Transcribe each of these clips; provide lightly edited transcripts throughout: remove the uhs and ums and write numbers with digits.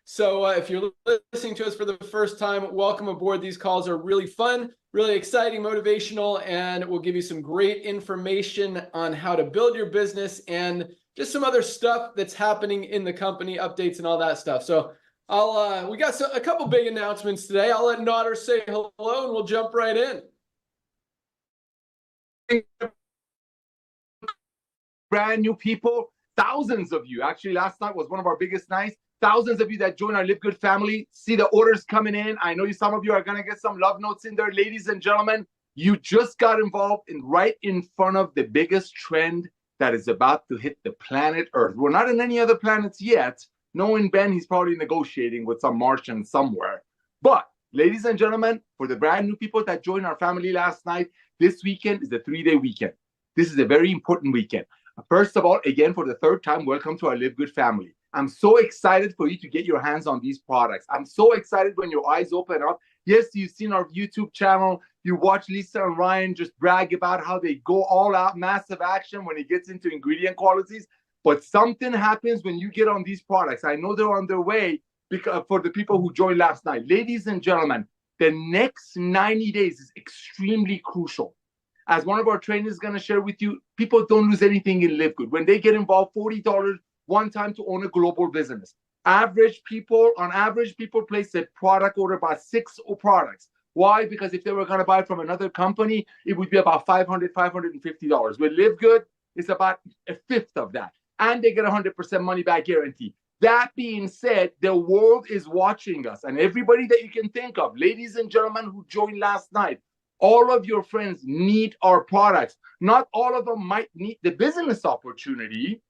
So if you're listening to us for the first time, welcome aboard. These calls are really fun, really exciting, motivational, and we'll give you some great information on how to build your business and just some other stuff that's happening in the company, updates and all that stuff. So we got a couple big announcements today. I'll let Nodder say hello and we'll jump right in. Brand new people, thousands of you. Actually, last night was one of our biggest nights. Thousands of you that join our LiveGood family. See the orders coming in. I know some of you are going to get some love notes in there. Ladies and gentlemen, you just got involved right in front of the biggest trend that is about to hit the planet Earth. We're not in any other planets yet. Knowing Ben, he's probably negotiating with some Martian somewhere. But, ladies and gentlemen, for the brand new people that joined our family last night, this weekend is the 3-day weekend. This is a very important weekend. First of all, again, for the third time, welcome to our LiveGood family. I'm so excited for you to get your hands on these products. I'm so excited when your eyes open up. Yes, you've seen our YouTube channel. You watch Lisa and Ryan just brag about how they go all out, massive action when it gets into ingredient qualities. But something happens when you get on these products. I know they're on their way because for the people who joined last night. Ladies and gentlemen, the next 90 days is extremely crucial. As one of our trainers is going to share with you, people don't lose anything in LiveGood. When they get involved, $40 one time to own a global business. On average, people place a product order about 6 products. Why? Because if they were going to buy from another company, it would be about $500, $550. With LiveGood, it's about a fifth of that. And they get 100% money back guarantee. That being said, the world is watching us. And everybody that you can think of, ladies and gentlemen who joined last night, all of your friends need our products. Not all of them might need the business opportunity,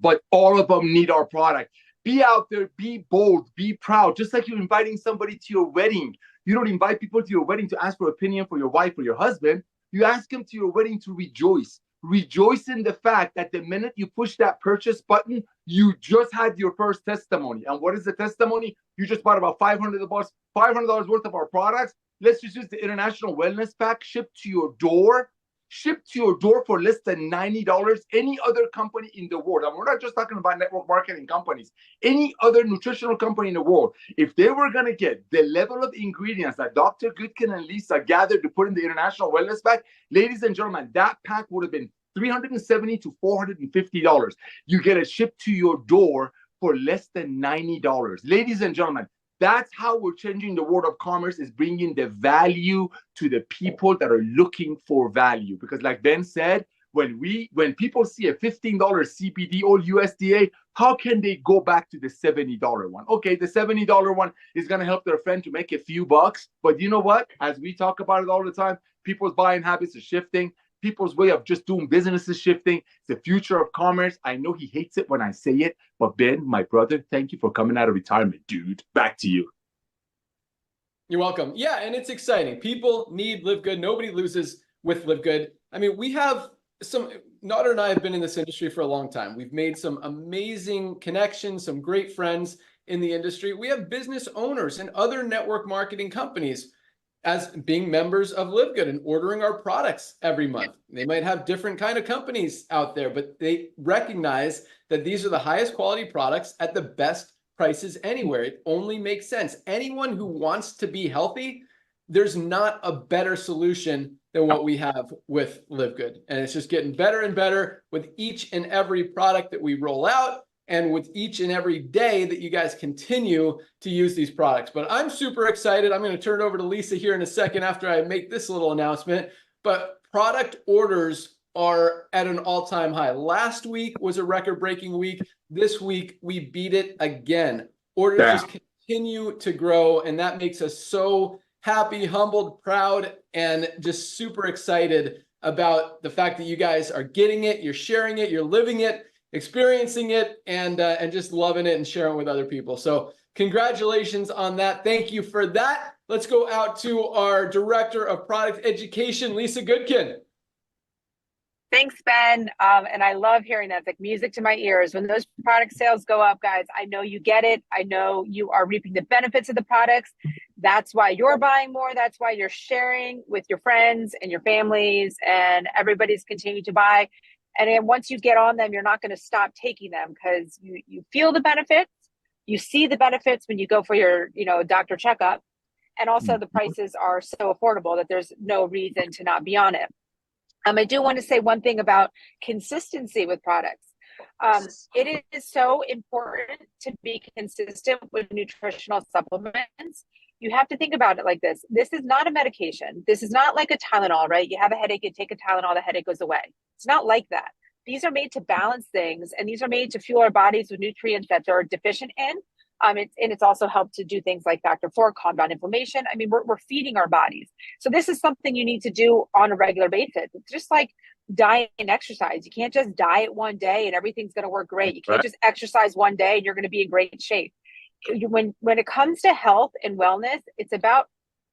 but all of them need our product. Be out there, be bold, be proud. Just like you're inviting somebody to your wedding. You don't invite people to your wedding to ask for opinion for your wife or your husband. You ask them to your wedding to rejoice. Rejoice in the fact that the minute you push that purchase button, you just had your first testimony. And what is the testimony? You just bought about $500 worth of our products. Let's just use the International Wellness Pack shipped to your door for less than $90. Any other company in the world, and we're not just talking about network marketing companies, any other nutritional company in the world, if they were going to get the level of ingredients that Dr. Goodkin and Lisa gathered to put in the International Wellness Pack, ladies and gentlemen, that pack would have been $370 to $450. You get it shipped to your door for less than $90. Ladies and gentlemen, that's how we're changing the world of commerce, is bringing the value to the people that are looking for value. Because like Ben said, when people see a $15 CBD or USDA, how can they go back to the $70 one? Okay, the $70 one is going to help their friend to make a few bucks. But you know what? As we talk about it all the time, people's buying habits are shifting. People's way of just doing business is shifting. It's the future of commerce. I know he hates it when I say it, but Ben, my brother, thank you for coming out of retirement, dude. Back to you. You're welcome. Yeah, and it's exciting. People need LiveGood. Nobody loses with LiveGood. I mean, we have Nodder and I have been in this industry for a long time. We've made some amazing connections, some great friends in the industry. We have business owners and other network marketing companies as being members of LiveGood and ordering our products every month. They might have different kind of companies out there, but they recognize that these are the highest quality products at the best prices anywhere. It only makes sense. Anyone who wants to be healthy, there's not a better solution than what we have with LiveGood. And it's just getting better and better with each and every product that we roll out, and with each and every day that you guys continue to use these products. But I'm super excited. I'm going to turn it over to Lisa here in a second after I make this little announcement. But product orders are at an all-time high. Last week was a record-breaking week. This week, we beat it again. Orders just continue to grow, and that makes us so happy, humbled, proud, and just super excited about the fact that you guys are getting it, you're sharing it, you're living it, experiencing it, and just loving it and sharing it with other people. So congratulations on that. Thank you for that. Let's go out to our Director of Product Education, Lisa Goodkin. Thanks, Ben. And I love hearing that. It's like music to my ears. When those product sales go up, guys, I know you get it. I know you are reaping the benefits of the products. That's why you're buying more. That's why you're sharing with your friends and your families, and everybody's continuing to buy. And then once you get on them, you're not going to stop taking them because you feel the benefits. You see the benefits when you go for your, doctor checkup. And also the prices are so affordable that there's no reason to not be on it. I do want to say one thing about consistency with products. It is so important to be consistent with nutritional supplements. You have to think about it like this. This is not a medication. This is not like a Tylenol, right? You have a headache, you take a Tylenol, the headache goes away. It's not like that. These are made to balance things, and these are made to fuel our bodies with nutrients that they're deficient in. It's also helped to do things like factor 4, calm down inflammation. I mean, we're feeding our bodies. So this is something you need to do on a regular basis. It's just like diet and exercise. You can't just diet one day and everything's going to work great. You can't just exercise one day and you're going to be in great shape. When it comes to health and wellness, it's about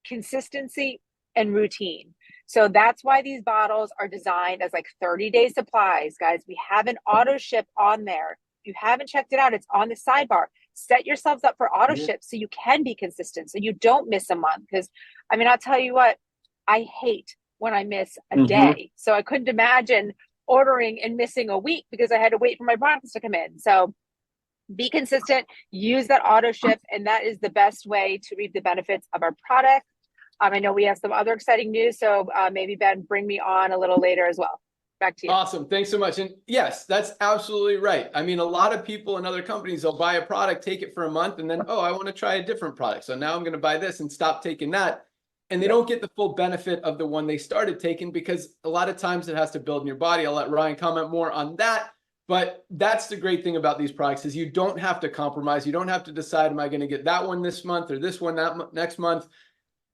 consistency and routine. So that's why these bottles are designed as like 30-day supplies, guys. We have an auto ship on there. If you haven't checked it out, it's on the sidebar. Set yourselves up for auto ship so you can be consistent, so you don't miss a month. Because I'll tell you what, I hate when I miss a day. So I couldn't imagine ordering and missing a week because I had to wait for my products to come in. So be consistent, use that auto ship, and that is the best way to reap the benefits of our product. I know we have some other exciting news, so maybe Ben, bring me on a little later as well. Back to you. Awesome. Thanks so much. And yes, that's absolutely right. I mean, a lot of people in other companies, they'll buy a product, take it for a month, and then, oh, I want to try a different product. So now I'm going to buy this and stop taking that. And they don't get the full benefit of the one they started taking, because a lot of times it has to build in your body. I'll let Ryan comment more on that. But that's the great thing about these products is you don't have to compromise. You don't have to decide, am I going to get that one this month or this one next month?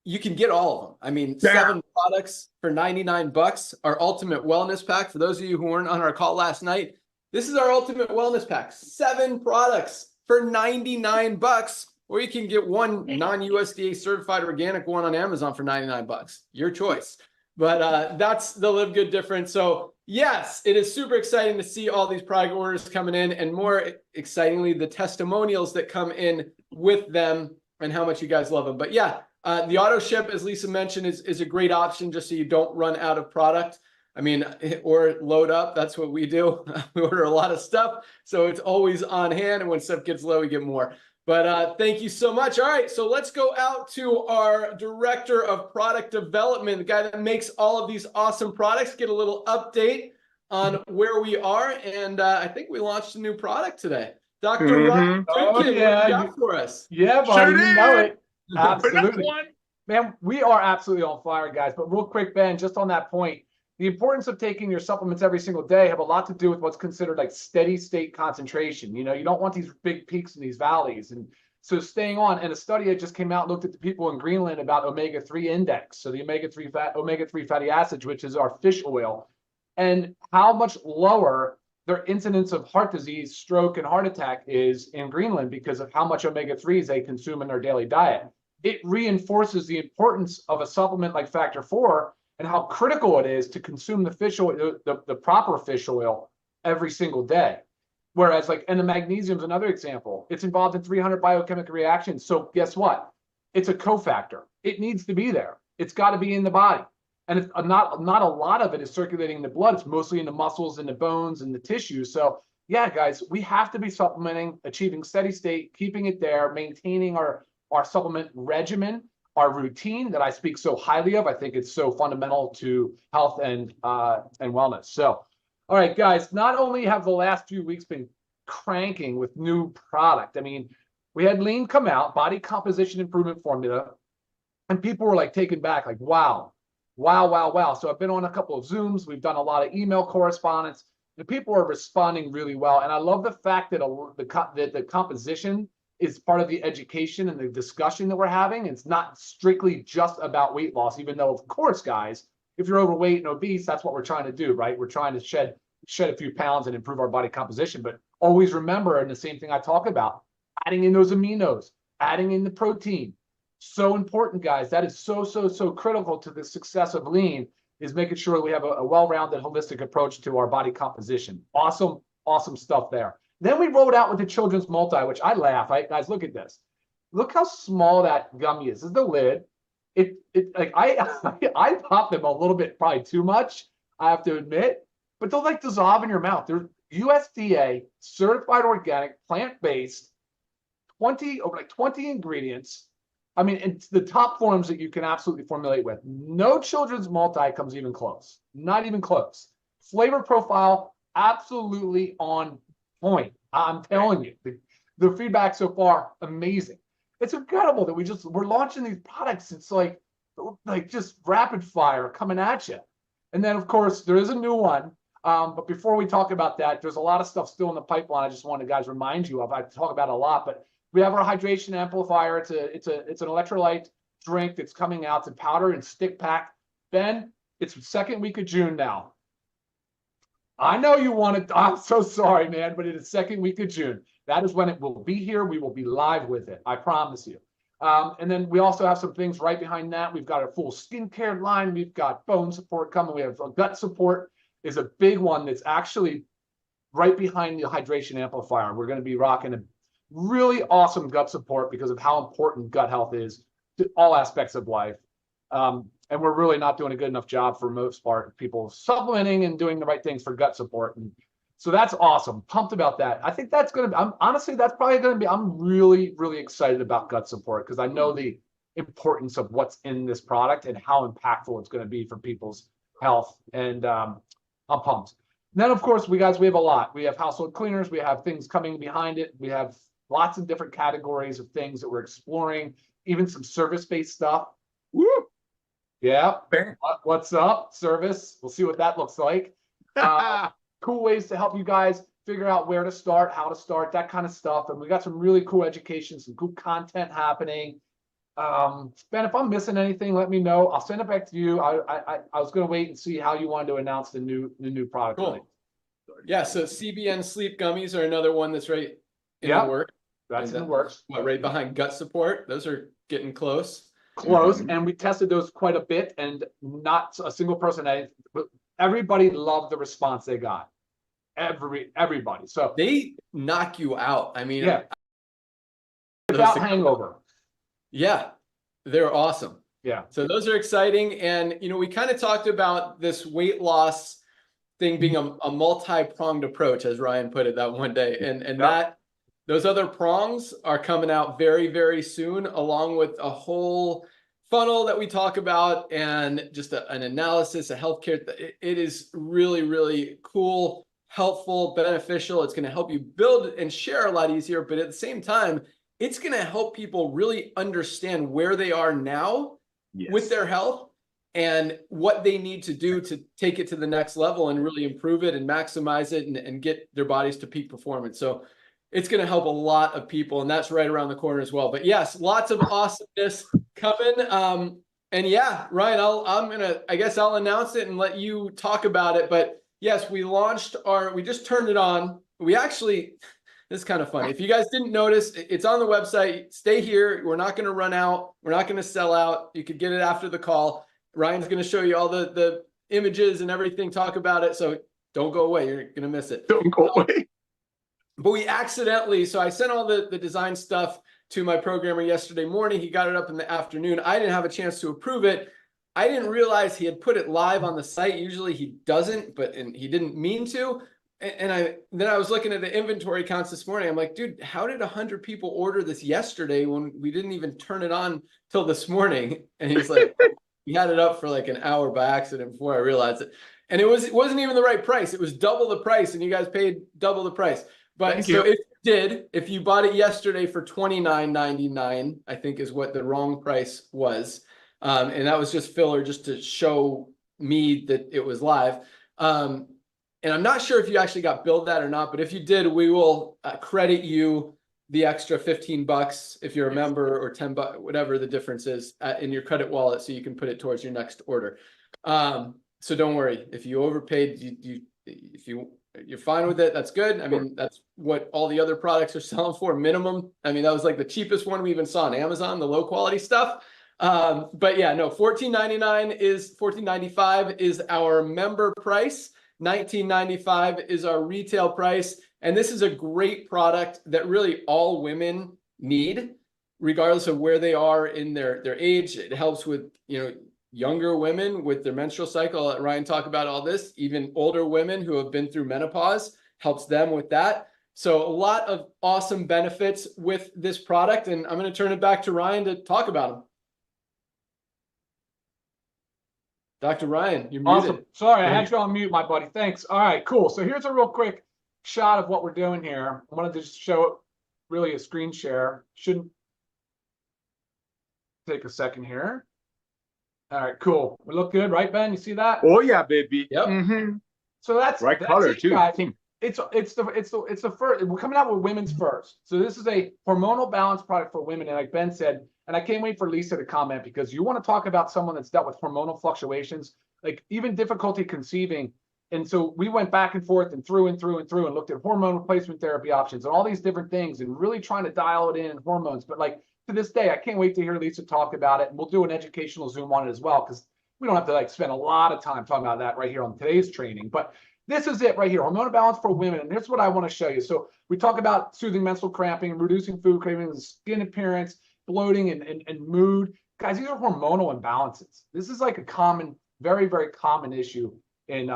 You can get all of them. I mean, 7 products for $99. Our ultimate wellness pack. For those of you who weren't on our call last night, this is our ultimate wellness pack. 7 products for $99, or you can get one non-USDA certified organic one on Amazon for $99. Your choice. But that's the Live Good difference. So yes, it is super exciting to see all these product orders coming in, and more excitingly, the testimonials that come in with them and how much you guys love them. But yeah, the auto ship, as Lisa mentioned, is a great option just so you don't run out of product. I mean, or load up. That's what we do. We order a lot of stuff, so it's always on hand. And when stuff gets low, we get more. But thank you so much. All right, so let's go out to our director of product development, the guy that makes all of these awesome products, get a little update on where we are. And I think we launched a new product today. Dr. Ryan, what you got for us? Yeah, buddy, you know it. Absolutely. Absolutely. Man, we are absolutely on fire, guys. But real quick, Ben, just on that point, the importance of taking your supplements every single day have a lot to do with what's considered like steady state concentration. You don't want these big peaks and these valleys. And so staying on, and a study that just came out looked at the people in Greenland about omega-3 index. So the omega-3 fatty acids, which is our fish oil, and how much lower their incidence of heart disease, stroke, and heart attack is in Greenland because of how much omega-3s they consume in their daily diet. It reinforces the importance of a supplement like Factor 4 and how critical it is to consume the fish oil, the proper fish oil every single day. Whereas and the magnesium is another example. It's involved in 300 biochemical reactions. So guess what? It's a cofactor. It needs to be there. It's got to be in the body. And it's not a lot of it is circulating in the blood. It's mostly in the muscles and the bones and the tissues. So yeah, guys, we have to be supplementing, achieving steady state, keeping it there, maintaining our supplement regimen, our routine that I speak so highly of. I think it's so fundamental to health and wellness. So, all right, guys, not only have the last few weeks been cranking with new product. I mean, we had Lean come out, body composition improvement formula, and people were taken back, wow. So I've been on a couple of Zooms. We've done a lot of email correspondence. The people are responding really well. And I love the fact that the composition is part of the education and the discussion that we're having. It's not strictly just about weight loss, even though, of course, guys, if you're overweight and obese, that's what we're trying to do, right? We're trying to shed a few pounds and improve our body composition. But always remember, and the same thing I talk about, adding in those aminos, adding in the protein. So important, guys. That is so critical to the success of Lean, is making sure we have a well-rounded, holistic approach to our body composition. Awesome stuff there. Then we rolled out with the children's multi, which I laugh. Guys, look at this. Look how small that gummy is. This is the lid. I pop them a little bit, probably too much, I have to admit, but they'll dissolve in your mouth. They're USDA certified organic, plant-based, over like 20 ingredients. I mean, it's the top forms that you can absolutely formulate with. No children's multi comes even close. Not even close. Flavor profile, absolutely on point. I'm telling you, the feedback so far, amazing. It's incredible that we're launching these products. It's like just rapid fire coming at you. And then, of course, there is a new one. But before we talk about that, there's a lot of stuff still in the pipeline. I just want to, guys, remind you of. I talk about it a lot, but we have our hydration amplifier. It's an electrolyte drink that's coming out. It's a powder and stick pack. Ben, it's the second week of June now. I know you want it. I'm so sorry, man, but it is second week of June. That is when it will be here. We will be live with it. I promise you. And then we also have some things right behind that. We've got a full skincare line. We've got bone support coming. We have a gut support is a big one that's actually right behind the hydration amplifier. We're going to be rocking a really awesome gut support because of how important gut health is to all aspects of life. And we're really not doing a good enough job for most part, people supplementing and doing the right things for gut support. And so that's awesome. Pumped about that. I think that's going to be, honestly, that's probably going to be, I'm really, really excited about gut support because I know the importance of what's in this product and how impactful it's going to be for people's health. And I'm pumped. And then, of course, we have a lot. We have household cleaners. We have things coming behind it. We have lots of different categories of things that we're exploring, even some service-based stuff. Woo! Yeah. What's up? Service. We'll see what that looks like. Cool ways to help you guys figure out where to start, how to start, that kind of stuff. And we got some really cool education, some cool content happening. Ben, if I'm missing anything, let me know. I'll send it back to you. I was going to wait and see how you wanted to announce the new product. Cool. Yeah. So CBN sleep gummies are another one that's right in the work. That's in the works. Right behind gut support. Those are getting close. And we tested those quite a bit, and not a single person. Everybody loved the response they got. Everybody. So they knock you out. I mean, without hangover. Yeah, they're awesome. Yeah. So those are exciting. And, we kind of talked about this weight loss thing being a multi-pronged approach, as Ryan put it that one day. And those other prongs are coming out very, very soon, along with a whole funnel that we talk about and just an analysis, a healthcare. It is really, really cool, helpful, beneficial. It's going to help you build and share a lot easier. But at the same time, it's going to help people really understand where they are now with their health and what they need to do to take it to the next level and really improve it and maximize it and get their bodies to peak performance. So it's going to help a lot of people, and that's right around the corner as well. But yes, lots of awesomeness coming. And yeah, Ryan, I guess I'll announce it and let you talk about it. But yes, we just turned it on. This is kind of funny. If you guys didn't notice, it's on the website. Stay here. We're not going to run out. We're not going to sell out. You could get it after the call. Ryan's going to show you all the images and everything, talk about it. So don't go away. You're going to miss it. Don't go away. But we accidentally, so I sent all the design stuff to my programmer yesterday morning. He got it up in the afternoon. I didn't have a chance to approve it. I didn't realize he had put it live on the site. Usually he doesn't, and he didn't mean to. And then I was looking at the inventory counts this morning. I'm like, dude, how did 100 people order this yesterday when we didn't even turn it on till this morning? And he's like, he had it up for like an hour by accident before I realized it. And it wasn't even the right price. It was double the price, and you guys paid double the price. But so if you bought it yesterday for $29.99, I think is what the wrong price was. And that was just filler just to show me that it was live. And I'm not sure if you actually got billed that or not, but if you did, we will credit you the extra $15 if you're a member, or $10, whatever the difference is, in your credit wallet, so you can put it towards your next order. So don't worry if you overpaid. If you're fine with it, that's good. I mean, that's what all the other products are selling for, minimum. I mean, that was like the cheapest one we even saw on Amazon, the low quality stuff. But yeah, no, $14.95 is our member price. $19.95 is our retail price. And this is a great product that really all women need, regardless of where they are in their age. It helps with, younger women with their menstrual cycle. I'll let Ryan talk about all this. Even older women who have been through menopause, helps them with that. So a lot of awesome benefits with this product, and I'm going to turn it back to Ryan to talk about them. Dr. Ryan, you're muted. Awesome. Sorry, I had you on mute, my buddy. Thanks. All right, cool. So here's a real quick shot of what we're doing here. I wanted to just show really a screen share. Shouldn't take a second here. All right, cool. We look good, right, Ben? You see that? Oh yeah, baby. Yep. So that's Right that's color it, too. guys. It's the first. We're coming out with women's first. So this is a hormonal balance product for women, and like Ben said, and I can't wait for Lisa to comment, because you want to talk about someone that's dealt with hormonal fluctuations, like even difficulty conceiving. And so we went back and forth and through and looked at hormone replacement therapy options and all these different things and really trying to dial it in hormones. But like to this day, I can't wait to hear Lisa talk about it. And we'll do an educational Zoom on it as well, because we don't have to like spend a lot of time talking about that right here on today's training. But this is it right here, hormonal balance for women. And here's what I want to show you. So we talk about soothing menstrual cramping, reducing food cravings, skin appearance, bloating, and mood. Guys, these are hormonal imbalances. This is like a common, very, very common issue in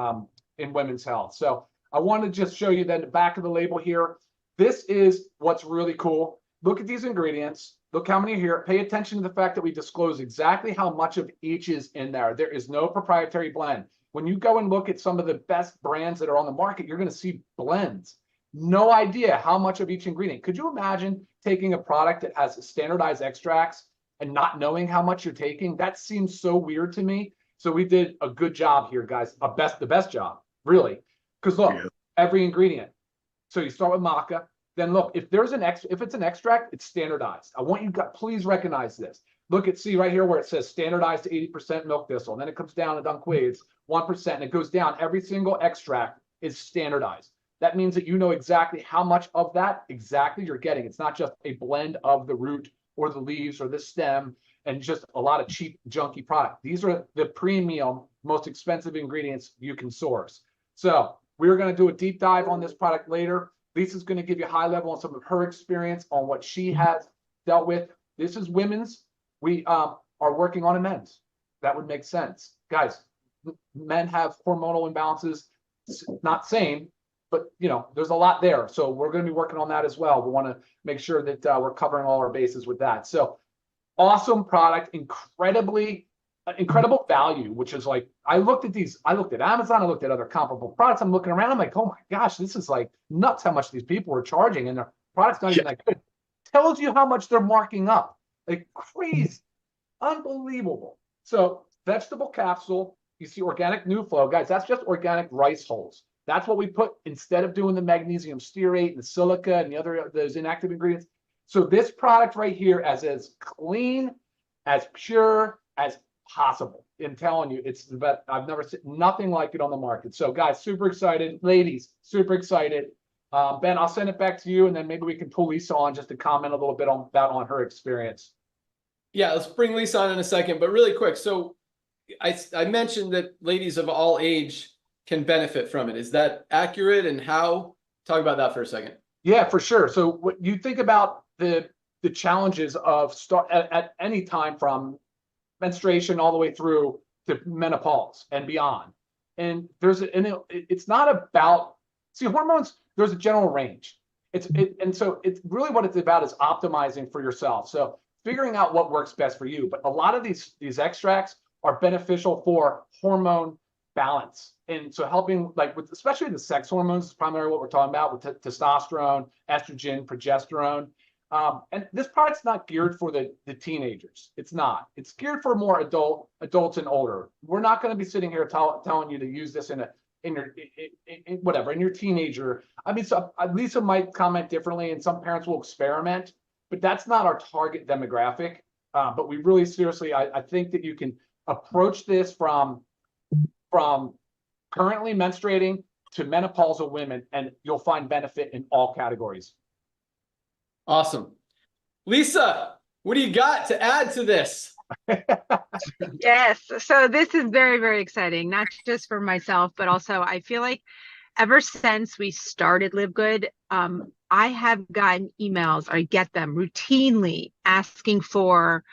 women's health. So I want to just show you then the back of the label here. This is what's really cool. Look at these ingredients. Look how many are here. Pay attention to the fact that we disclose exactly how much of each is in there. There is no proprietary blend. When you go and look at some of the best brands that are on the market, you're going to see blends. No idea how much of each ingredient. Could you imagine taking a product that has standardized extracts and not knowing how much you're taking? That seems so weird to me. So we did a good job here, guys. The best job, really. Because look, every ingredient. So you start with maca. Then look, if it's an extract, it's standardized. I want you to please recognize this. Look at, see right here where it says standardized to 80% milk thistle. And then it comes down to Dunquay, it's 1%, and it goes down. Every single extract is standardized. That means that you know exactly how much of that exactly you're getting. It's not just a blend of the root or the leaves or the stem and just a lot of cheap, junky product. These are the premium, most expensive ingredients you can source. So we're going to do a deep dive on this product later. Lisa's going to give you a high level on some of her experience on what she has dealt with. This is women's. We are working on a men's. That would make sense. Guys, men have hormonal imbalances. It's not same, but you know, there's a lot there. So we're going to be working on that as well. We want to make sure that we're covering all our bases with that. So awesome product, incredible value, which is like, I looked at Amazon, I looked at other comparable products. I'm looking around, I'm like, oh my gosh, this is like nuts how much these people are charging, and their product's not even that good. Tells you how much they're marking up. Like crazy, unbelievable. So vegetable capsule, you see organic new flow. Guys, that's just organic rice hulls. That's what we put instead of doing the magnesium stearate and the silica and the other, those inactive ingredients. So this product right here is as clean, as pure as possible. I'm telling you, it's the best. I've never seen nothing like it on the market. So guys, super excited. Ladies, super excited. Ben, I'll send it back to you, and then maybe we can pull Lisa on just to comment a little bit on her experience. Yeah, let's bring Lisa on in a second, but really quick. So I mentioned that ladies of all age can benefit from it. Is that accurate, and how? Talk about that for a second. Yeah, for sure. So what you think about the challenges of at any time from menstruation all the way through to menopause and beyond. And it's not about, see, hormones, there's a general range. And so it's really what it's about is optimizing for yourself. So figuring out what works best for you. But a lot of these extracts are beneficial for hormone balance. And so helping, like with especially the sex hormones is primarily what we're talking about with testosterone, estrogen, progesterone. And this product's not geared for the teenagers. It's not. It's geared for more adults and older. We're not going to be sitting here telling you to use this in your teenager. I mean, so Lisa might comment differently, and some parents will experiment, but that's not our target demographic. But we really seriously, I think that you can approach this from currently menstruating to menopausal women, and you'll find benefit in all categories. Awesome. Lisa, what do you got to add to this? Yes. So this is very, very exciting, not just for myself, but also I feel like ever since we started LiveGood, I have gotten emails, or I get them routinely asking for,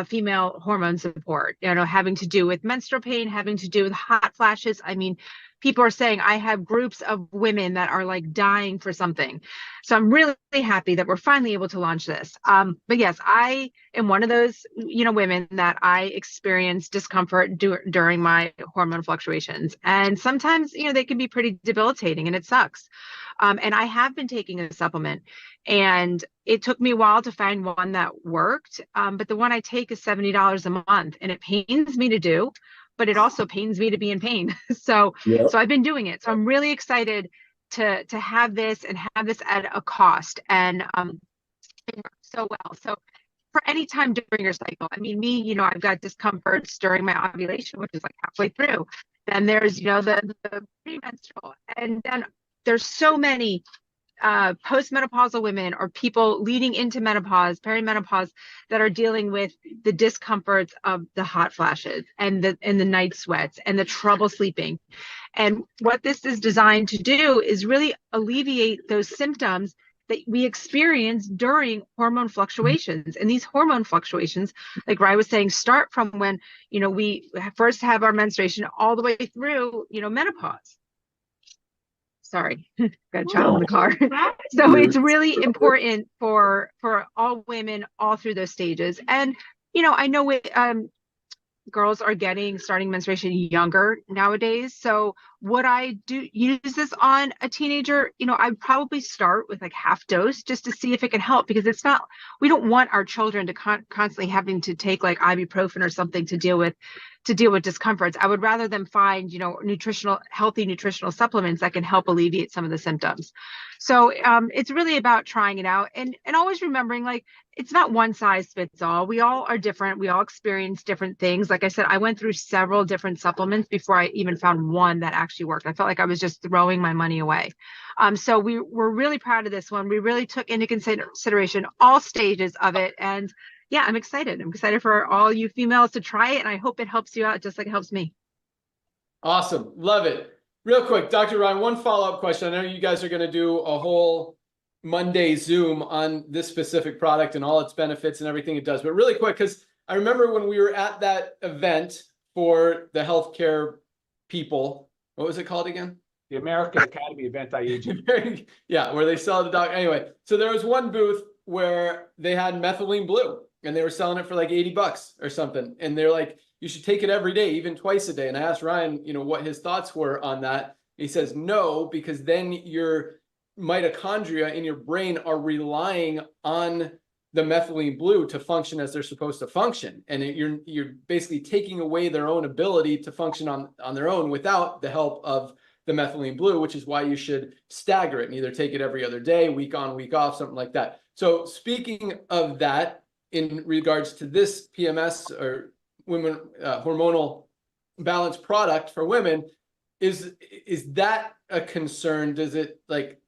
female hormone support, having to do with menstrual pain, having to do with hot flashes. I mean, people are saying I have groups of women that are like dying for something. So I'm really happy that we're finally able to launch this. But yes, I am one of those, women that I experience discomfort during my hormone fluctuations. And sometimes, they can be pretty debilitating and it sucks. And I have been taking a supplement, and it took me a while to find one that worked. But the one I take is $70 a month, and it pains me to do, but it also pains me to be in pain. So I've been doing it. So I'm really excited to have this and have this at a cost. And it works so well. So for any time during your cycle, I mean, me, I've got discomforts during my ovulation, which is like halfway through. Then there's, the premenstrual, and then there's so many postmenopausal women or people leading into menopause, perimenopause, that are dealing with the discomforts of the hot flashes and the night sweats and the trouble sleeping. And what this is designed to do is really alleviate those symptoms that we experience during hormone fluctuations. And these hormone fluctuations, like Ryan was saying, start from when, we first have our menstruation all the way through, menopause. Sorry, got a child in the car. So it's really important for all women all through those stages. And, I know girls are starting menstruation younger nowadays. So would I use this on a teenager? I'd probably start with like half dose just to see if it can help, because we don't want our children to constantly having to take like ibuprofen or something to deal with discomforts. I would rather them find, healthy nutritional supplements that can help alleviate some of the symptoms. So it's really about trying it out and always remembering, like, it's not one size fits all. We all are different. We all experience different things. Like I said, I went through several different supplements before I even found one that actually worked. I felt like I was just throwing my money away. So we're really proud of this one. We really took into consideration all stages of it. And yeah, I'm excited. I'm excited for all you females to try it. And I hope it helps you out just like it helps me. Awesome. Love it. Real quick, Dr. Ryan, one follow-up question. I know you guys are going to do a whole Monday Zoom on this specific product and all its benefits and everything it does. But really quick, because I remember when we were at that event for the healthcare people, what was it called again? The American Academy of Anti-Aging. Yeah, where they sell the dog. Anyway, so there was one booth where they had methylene blue and they were selling it for like $80 or something. And they're like, you should take it every day, even twice a day. And I asked Ryan, what his thoughts were on that. He says, no, because then your mitochondria in your brain are relying on the methylene blue to function as they're supposed to function. And you're basically taking away their own ability to function on their own without the help of the methylene blue, which is why you should stagger it and either take it every other day, week on, week off, something like that. So speaking of that, in regards to this PMS or women hormonal balance product for women, is that a concern? Does it, like,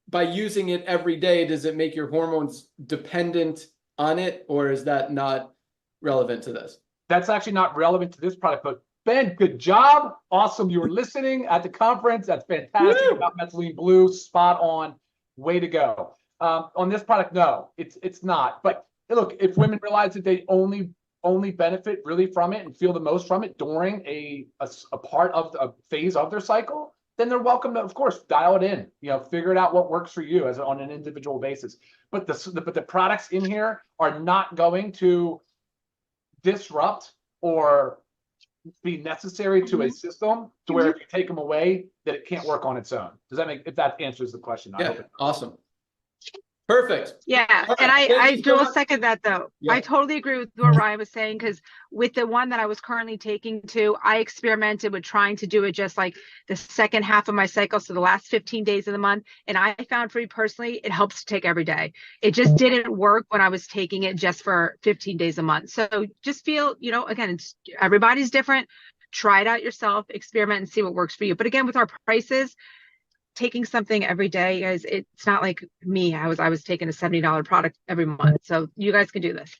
by using it every day, does it make your hormones dependent on it, or is that not relevant to this? That's actually not relevant to this product, but Ben, good job. Awesome. You were listening at the conference. That's fantastic. Woo! About methylene blue, spot on. Way to go. On this product, no, it's not. But look, if women realize that they only benefit really from it and feel the most from it during a part of a phase of their cycle, then they're welcome to, of course, dial it in. Figure it out what works for you on an individual basis. But the products in here are not going to disrupt or be necessary to a system to where if you take them away, that it can't work on its own. Does that if that answers the question? Yeah, awesome. Perfect. Yeah, Right, and I so will second that though. Yeah. I totally agree with what Ryan was saying, because with the one that I was currently taking too, I experimented with trying to do it just like the second half of my cycle, so the last 15 days of the month, and I found for me personally, it helps to take every day. It just didn't work when I was taking it just for 15 days a month. So just feel, again, everybody's different. Try it out yourself, experiment and see what works for you. But again, with our prices, taking something every day, guys, it's not like me. I was taking a $70 product every month. So you guys can do this.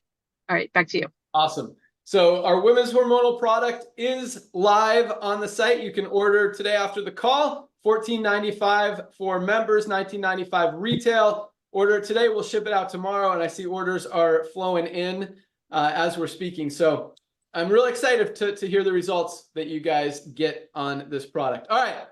All right, back to you. Awesome. So our women's hormonal product is live on the site. You can order today after the call. $14.95 for members, $19.95 retail. Order it today. We'll ship it out tomorrow. And I see orders are flowing in as we're speaking. So I'm really excited to hear the results that you guys get on this product. All right.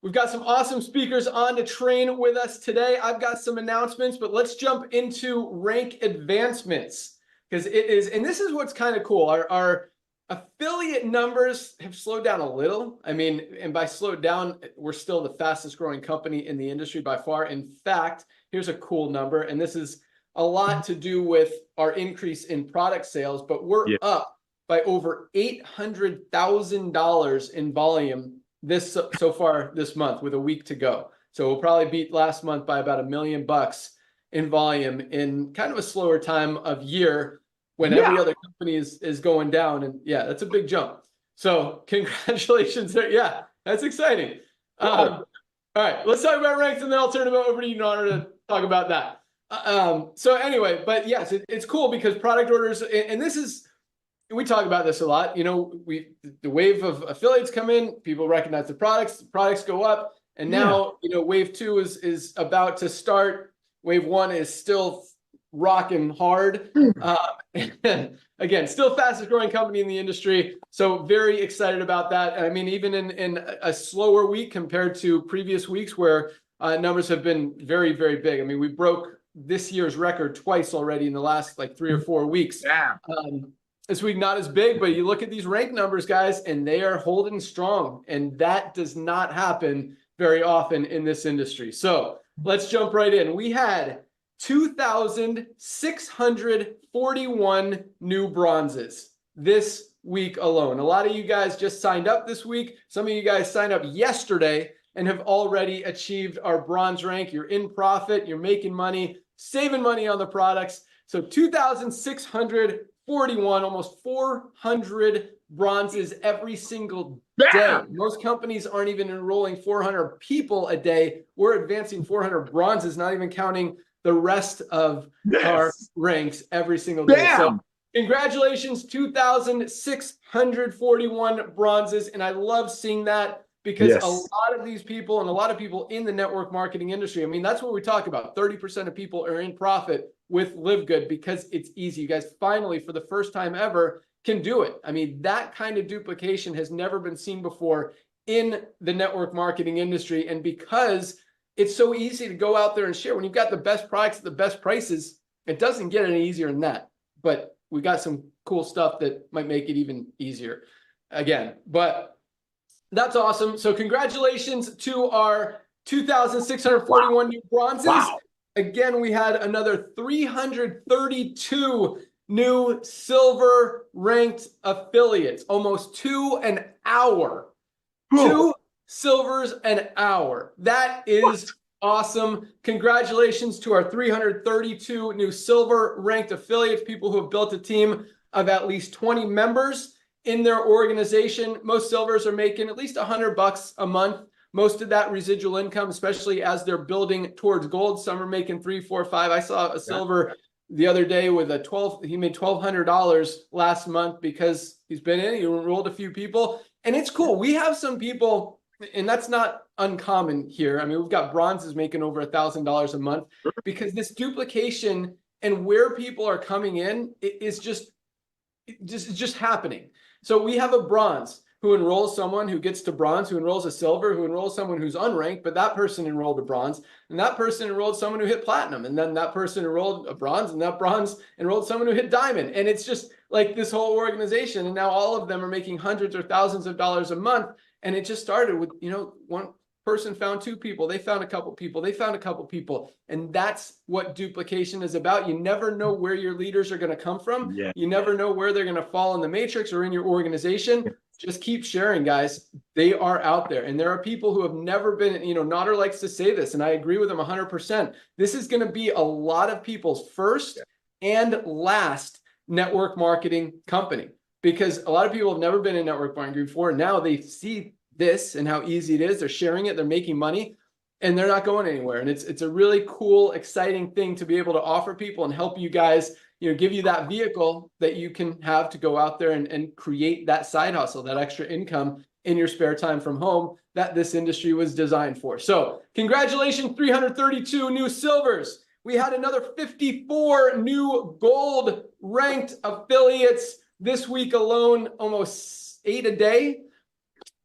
We've got some awesome speakers on to train with us today. I've got some announcements, but let's jump into rank advancements because it is, and this is what's kind of cool. Our affiliate numbers have slowed down a little. I mean, and by slowed down, we're still the fastest growing company in the industry by far. In fact, here's a cool number, and this is a lot to do with our increase in product sales, but we're up by over $800,000 in volume so far this month with a week to go. So we'll probably beat last month by about $1 million in volume in kind of a slower time of year when every other company is going down. And yeah, that's a big jump. So congratulations there. Yeah, that's exciting. All right, let's talk about ranks and then I'll turn it over to you, Nana, to talk about that. So anyway, but yes, it's cool because product orders, and this is, we talk about this a lot, you know, the wave of affiliates come in, people recognize the products go up, and now, you know, wave 2 is about to start. Wave 1 is still rocking hard. And again, still fastest growing company in the industry. So very excited about that. I mean, even in a slower week compared to previous weeks where numbers have been very, very big. I mean, we broke this year's record twice already in the last like 3 or 4 weeks. This week not as big, but you look at these rank numbers, guys, and they are holding strong. And that does not happen very often in this industry. So let's jump right in. We had 2,641 new bronzes this week alone. A lot of you guys just signed up this week. Some of you guys signed up yesterday and have already achieved our bronze rank. You're in profit, you're making money, saving money on the products. So 2,641, almost 400 bronzes every single day. Most companies aren't even enrolling 400 people a day. We're advancing 400 bronzes, not even counting the rest of our ranks every single day. So congratulations, 2,641 bronzes. And I love seeing that because a lot of these people and a lot of people in the network marketing industry, I mean, that's what we talk about. 30% of people are in profit with LiveGood because it's easy. You guys finally, for the first time ever, can do it. I mean, that kind of duplication has never been seen before in the network marketing industry. And because it's so easy to go out there and share, when you've got the best products at the best prices, it doesn't get any easier than that. But we got some cool stuff that might make it even easier again. But that's awesome. So congratulations to our 2,641 new bronzes. Again, we had another 332 new silver ranked affiliates, almost 2 an hour. 2 silvers an hour. That is awesome. Congratulations to our 332 new silver ranked affiliates, people who have built a team of at least 20 members in their organization. Most silvers are making at least $100 a month. Most of that residual income, especially as they're building towards gold. Some are making 3, 4, 5. I saw a silver the other day with he made $1,200 last month because he enrolled a few people. And it's cool. We have some people, and that's not uncommon here. I mean, we've got bronzes making over $1,000 a month because this duplication and where people are coming in is just happening. So we have a bronze who enrolls someone who gets to bronze, who enrolls a silver, who enrolls someone who's unranked, but that person enrolled a bronze, and that person enrolled someone who hit platinum, and then that person enrolled a bronze, and that bronze enrolled someone who hit diamond. And it's just like this whole organization, and now all of them are making hundreds or thousands of dollars a month. And it just started with, you know, one person found 2 people, they found a couple people, they found a couple people. And that's what duplication is about. You never know where your leaders are going to come from. You never know where they're going to fall in the matrix or in your organization. Just keep sharing, guys. They are out there. And there are people who have never been, you know, Nodder likes to say this, and I agree with him 100%. This is going to be a lot of people's first and last network marketing company, because a lot of people have never been in network marketing before. Now they see this and how easy it is. They're sharing it. They're making money, and they're not going anywhere. And it's a really cool, exciting thing to be able to offer people and help you guys, you know, give you that vehicle that you can have to go out there and create that side hustle, that extra income in your spare time from home that this industry was designed for. So congratulations, 332 new silvers. We had another 54 new gold ranked affiliates this week alone, almost 8 a day.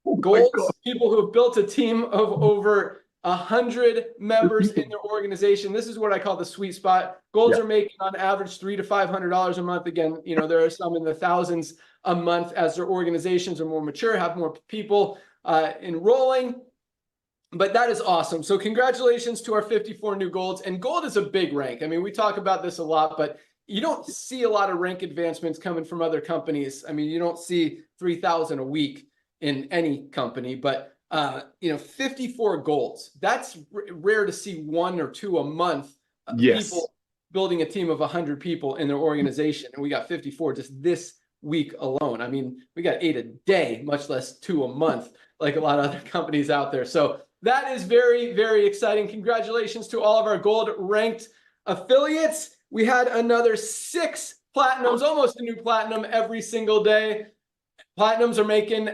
Oh my Goals, God. people who have built a team of over 100 members in their organization. This is what I call the sweet spot. Golds are making on average $300 to $500 a month. Again, you know, there are some in the thousands a month as their organizations are more mature, have more people enrolling. But that is awesome. So congratulations to our 54 new golds. And gold is a big rank. I mean, we talk about this a lot, but you don't see a lot of rank advancements coming from other companies. I mean, you don't see 3,000 a week in any company, but you know, 54 golds. That's rare to see 1 or 2 a month. People building a team of 100 people in their organization, and we got 54 just this week alone. I mean, we got 8 a day, much less 2 a month, like a lot of other companies out there. So that is very, very exciting. Congratulations to all of our gold ranked affiliates. We had another 6 platinums, almost a new platinum every single day. Platinums are making,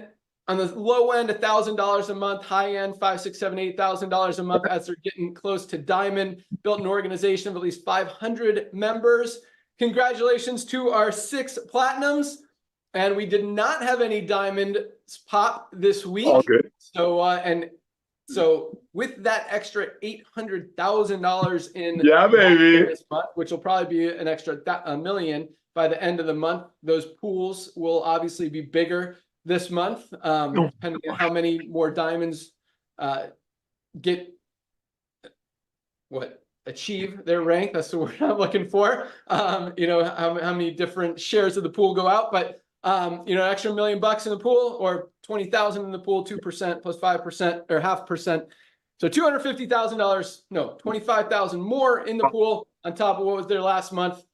on the low end, $1,000 a month, high end, $5,000, $6,000, $7,000, $8,000 a month as they're getting close to diamond, built an organization of at least 500 members. Congratulations to our 6 platinums. And we did not have any diamond pop this week. All good. So with that extra $800,000 in this month, which will probably be an extra $1 million by the end of the month, those pools will obviously be bigger this month, depending on how many more diamonds achieve their rank. That's the word I'm looking for. You know, how many different shares of the pool go out, but you know, an extra $1 million in the pool, or 20,000 in the pool, 2% plus 5% or 0.5%. So $250,000, no, 25,000 more in the pool on top of what was there last month,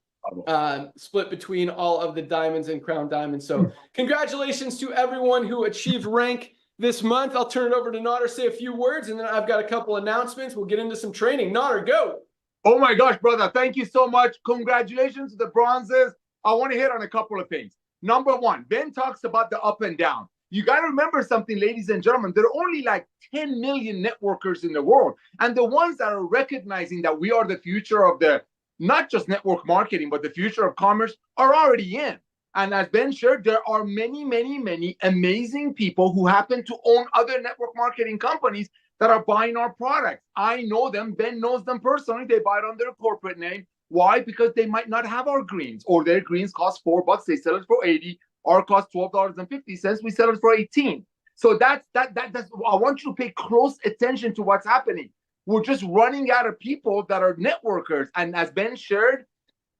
split between all of the diamonds and crown diamonds. So congratulations to everyone who achieved rank this month. I'll turn it over to Nader, say a few words, and then I've got a couple announcements. We'll get into some training. Nader, go. Oh my gosh, brother. Thank you so much. Congratulations to the bronzes. I want to hit on a couple of things. Number one, Ben talks about the up and down. You got to remember something, ladies and gentlemen. There are only like 10 million networkers in the world. And the ones that are recognizing that we are the future of the, not just network marketing, but the future of commerce are already in. And as Ben shared, there are many, many, many amazing people who happen to own other network marketing companies that are buying our products. I know them. Ben knows them personally. They buy it under a corporate name. Why? Because they might not have our greens, or their greens cost $4. They sell it for 80. Our cost $12.50. We sell it for 18. So that's I want you to pay close attention to what's happening. We're just running out of people that are networkers. And as Ben shared,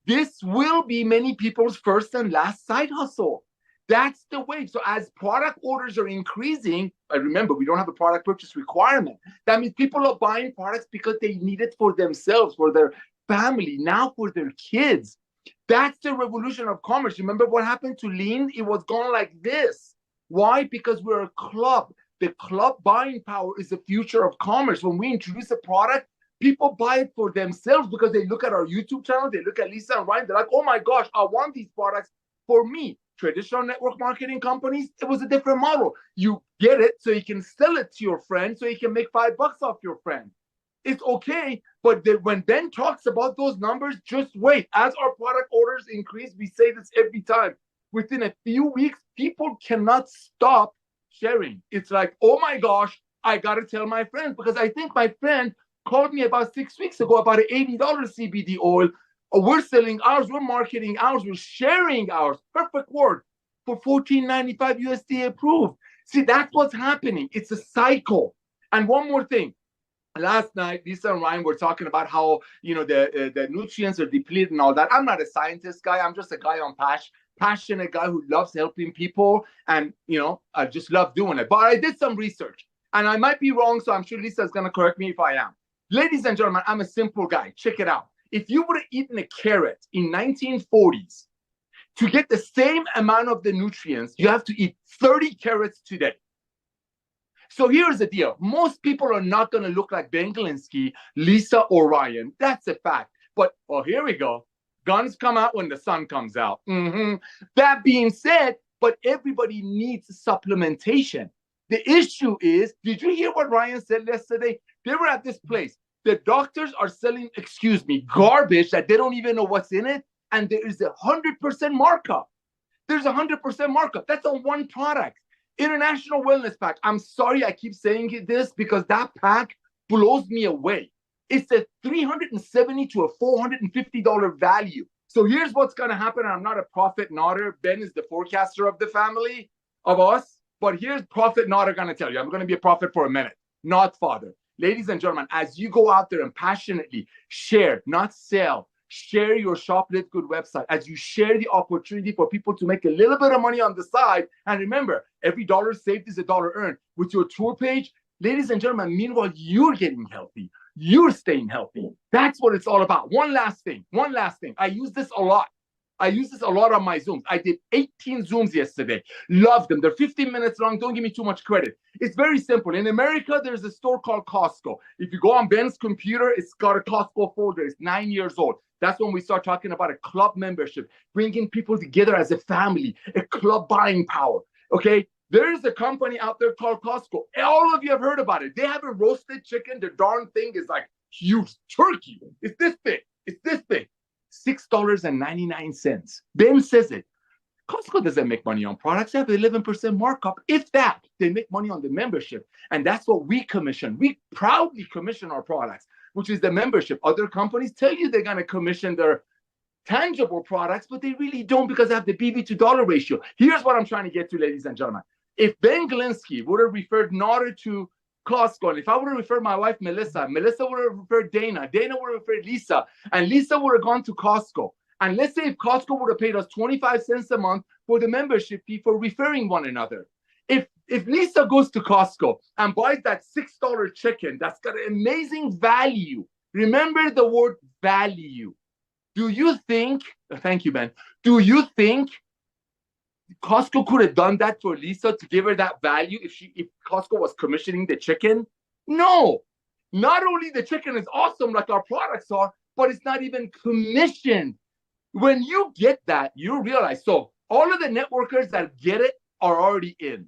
this will be many people's first and last side hustle. That's the way. So as product orders are increasing, remember, we don't have a product purchase requirement. That means people are buying products because they need it for themselves, for their family, now for their kids. That's the revolution of commerce. Remember what happened to Lean? It was gone like this. Why? Because we're a club. The club buying power is the future of commerce. When we introduce a product, people buy it for themselves because they look at our YouTube channel, they look at Lisa and Ryan, they're like, oh my gosh, I want these products for me. Traditional network marketing companies, it was a different model. You get it so you can sell it to your friend, so you can make $5 off your friend. It's okay, but when Ben talks about those numbers, just wait. As our product orders increase, we say this every time. Within a few weeks, people cannot stop sharing. It's like, oh my gosh, I got to tell my friends, because I think my friend called me about 6 weeks ago about an $80 CBD oil. We're selling ours, we're marketing ours, we're sharing ours, perfect word, for $14.95 USDA approved. See, that's what's happening. It's a cycle. And one more thing. Last night, Lisa and Ryan were talking about how, you know, the nutrients are depleted and all that. I'm not a scientist guy. I'm just a guy on passionate guy who loves helping people. And, you know, I just love doing it. But I did some research. And I might be wrong, so I'm sure Lisa is going to correct me if I am. Ladies and gentlemen, I'm a simple guy. Check it out. If you would have eaten a carrot in 1940s, to get the same amount of the nutrients, you have to eat 30 carrots today. So here's the deal. Most people are not going to look like Ben Glinsky, Lisa, or Ryan. That's a fact. But, oh, here we go. Guns come out when the sun comes out. That being said, but everybody needs supplementation. The issue is, did you hear what Ryan said yesterday? They were at this place. The doctors are selling, garbage that they don't even know what's in it. And there is 100% markup. there's 100% markup. That's on one product. International Wellness Pack. I'm sorry I keep saying this because that pack blows me away. It's a $370 to a $450 value. So here's what's going to happen. I'm not a profit nodder. Ben is the forecaster of the family, of us. But here's profit nodder going to tell you. I'm going to be a prophet for a minute, not father. Ladies and gentlemen, as you go out there and passionately share, not sell, share your Shop Live Good website, as you share the opportunity for people to make a little bit of money on the side. And remember, every dollar saved is a dollar earned. With your tour page, ladies and gentlemen, meanwhile, you're getting healthy. You're staying healthy. That's what it's all about. One last thing. I use this a lot. On my Zooms. I did 18 Zooms yesterday. Love them. They're 15 minutes long. Don't give me too much credit. It's very simple. In America, there's a store called Costco. If you go on Ben's computer, it's got a Costco folder. It's 9 years old. That's when we start talking about a club membership, bringing people together as a family, a club buying power. Okay? There's a company out there called Costco. All of you have heard about it. They have a roasted chicken. The darn thing is like huge. Turkey. It's this big. $6.99. Ben says it. Costco doesn't make money on products. They have 11% markup. If that, they make money on the membership. And that's what we commission. We proudly commission our products, which is the membership. Other companies tell you they're going to commission their tangible products, but they really don't because they have the BB to dollar ratio. Here's what I'm trying to get to, ladies and gentlemen. If Ben Glinsky would have referred Nodder to Costco, and if I would have referred my wife, Melissa would have referred Dana would have referred Lisa, and Lisa would have gone to Costco. And let's say if Costco would have paid us 25 cents a month for the membership fee for referring one another. If Lisa goes to Costco and buys that $6 chicken that's got an amazing value, remember the word value. Do you think, thank you, Ben, do you think Costco could have done that for Lisa to give her that value if Costco was commissioning the chicken? No. Not only the chicken is awesome like our products are, but it's not even commissioned. When you get that, you realize, so all of the networkers that get it are already in.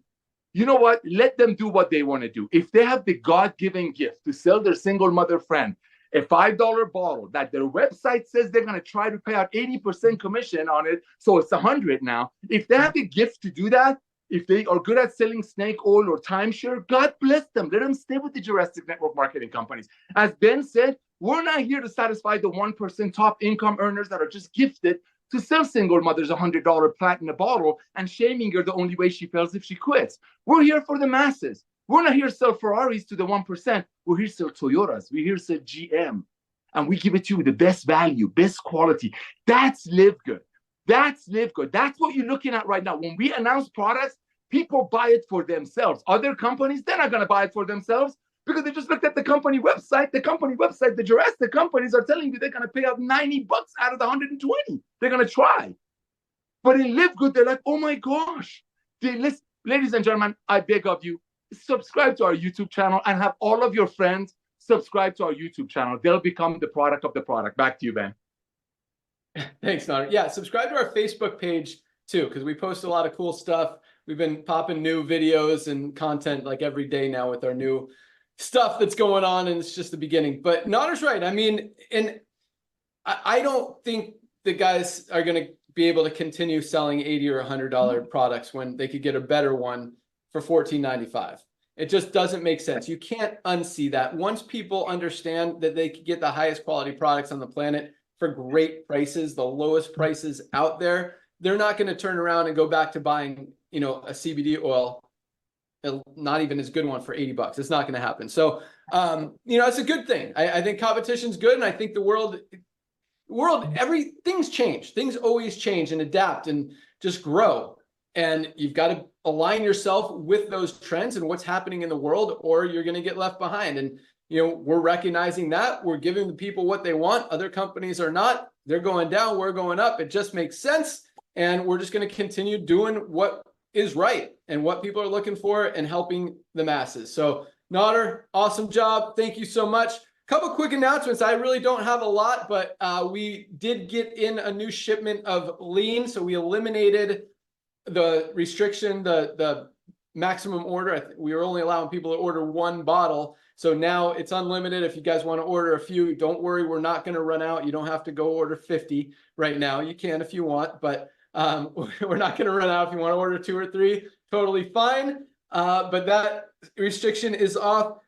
You know what? Let them do what they want to do. If they have the God-given gift to sell their single mother friend a $5 bottle that their website says they're going to try to pay out 80% commission on it, so it's 100 now. If they have the gift to do that, if they are good at selling snake oil or timeshare, God bless them. Let them stay with the Jurassic Network marketing companies. As Ben said, we're not here to satisfy the 1% top income earners that are just gifted to sell single mothers $100 plat in a bottle and shaming her the only way she feels if she quits. We're here for the masses. We're not here to sell Ferraris to the 1%. We're here to sell Toyotas. We're here to sell GM. And we give it to you the best value, best quality. That's Live Good. That's Live Good. That's what you're looking at right now. When we announce products, people buy it for themselves. Other companies, they're not going to buy it for themselves because they just looked at the company website. The Jurassic companies are telling you they're going to pay out $90 out of the 120. They're going to try. But in Live Good, they're like, oh my gosh. Ladies and gentlemen, I beg of you, subscribe to our YouTube channel and have all of your friends subscribe to our YouTube channel. They'll become the product of the product. Back to you, Ben. Thanks, Nader. Yeah, subscribe to our Facebook page too, because we post a lot of cool stuff. We've been popping new videos and content like every day now with our new stuff that's going on, and it's just the beginning. But Nader's right. I mean, and I don't think the guys are going to be able to continue selling $80 or $100 products when they could get a better one for $14.95. It just doesn't make sense. You can't unsee that. Once people understand that they could get the highest quality products on the planet for great prices, the lowest prices out there, they're not going to turn around and go back to buying, a CBD oil, not even as good one for $80. It's not going to happen. So, it's a good thing. I think competition's good. And I think the world, everything's changed. Things always change and adapt and just grow. And you've got to align yourself with those trends and what's happening in the world, or you're going to get left behind. And, we're recognizing that. We're giving the people what they want. Other companies are not. They're going down. We're going up. It just makes sense. And we're just going to continue doing what is right and what people are looking for and helping the masses. So, Nader, awesome job. Thank you so much. Couple quick announcements. I really don't have a lot, but we did get in a new shipment of lean. So we eliminated the restriction, the maximum order. We were only allowing people to order one bottle. So now it's unlimited. If you guys want to order a few, don't worry, we're not going to run out. You don't have to go order 50 right now. You can if you want, but We're not going to run out. If you want to order 2 or 3, totally fine. But that restriction is off.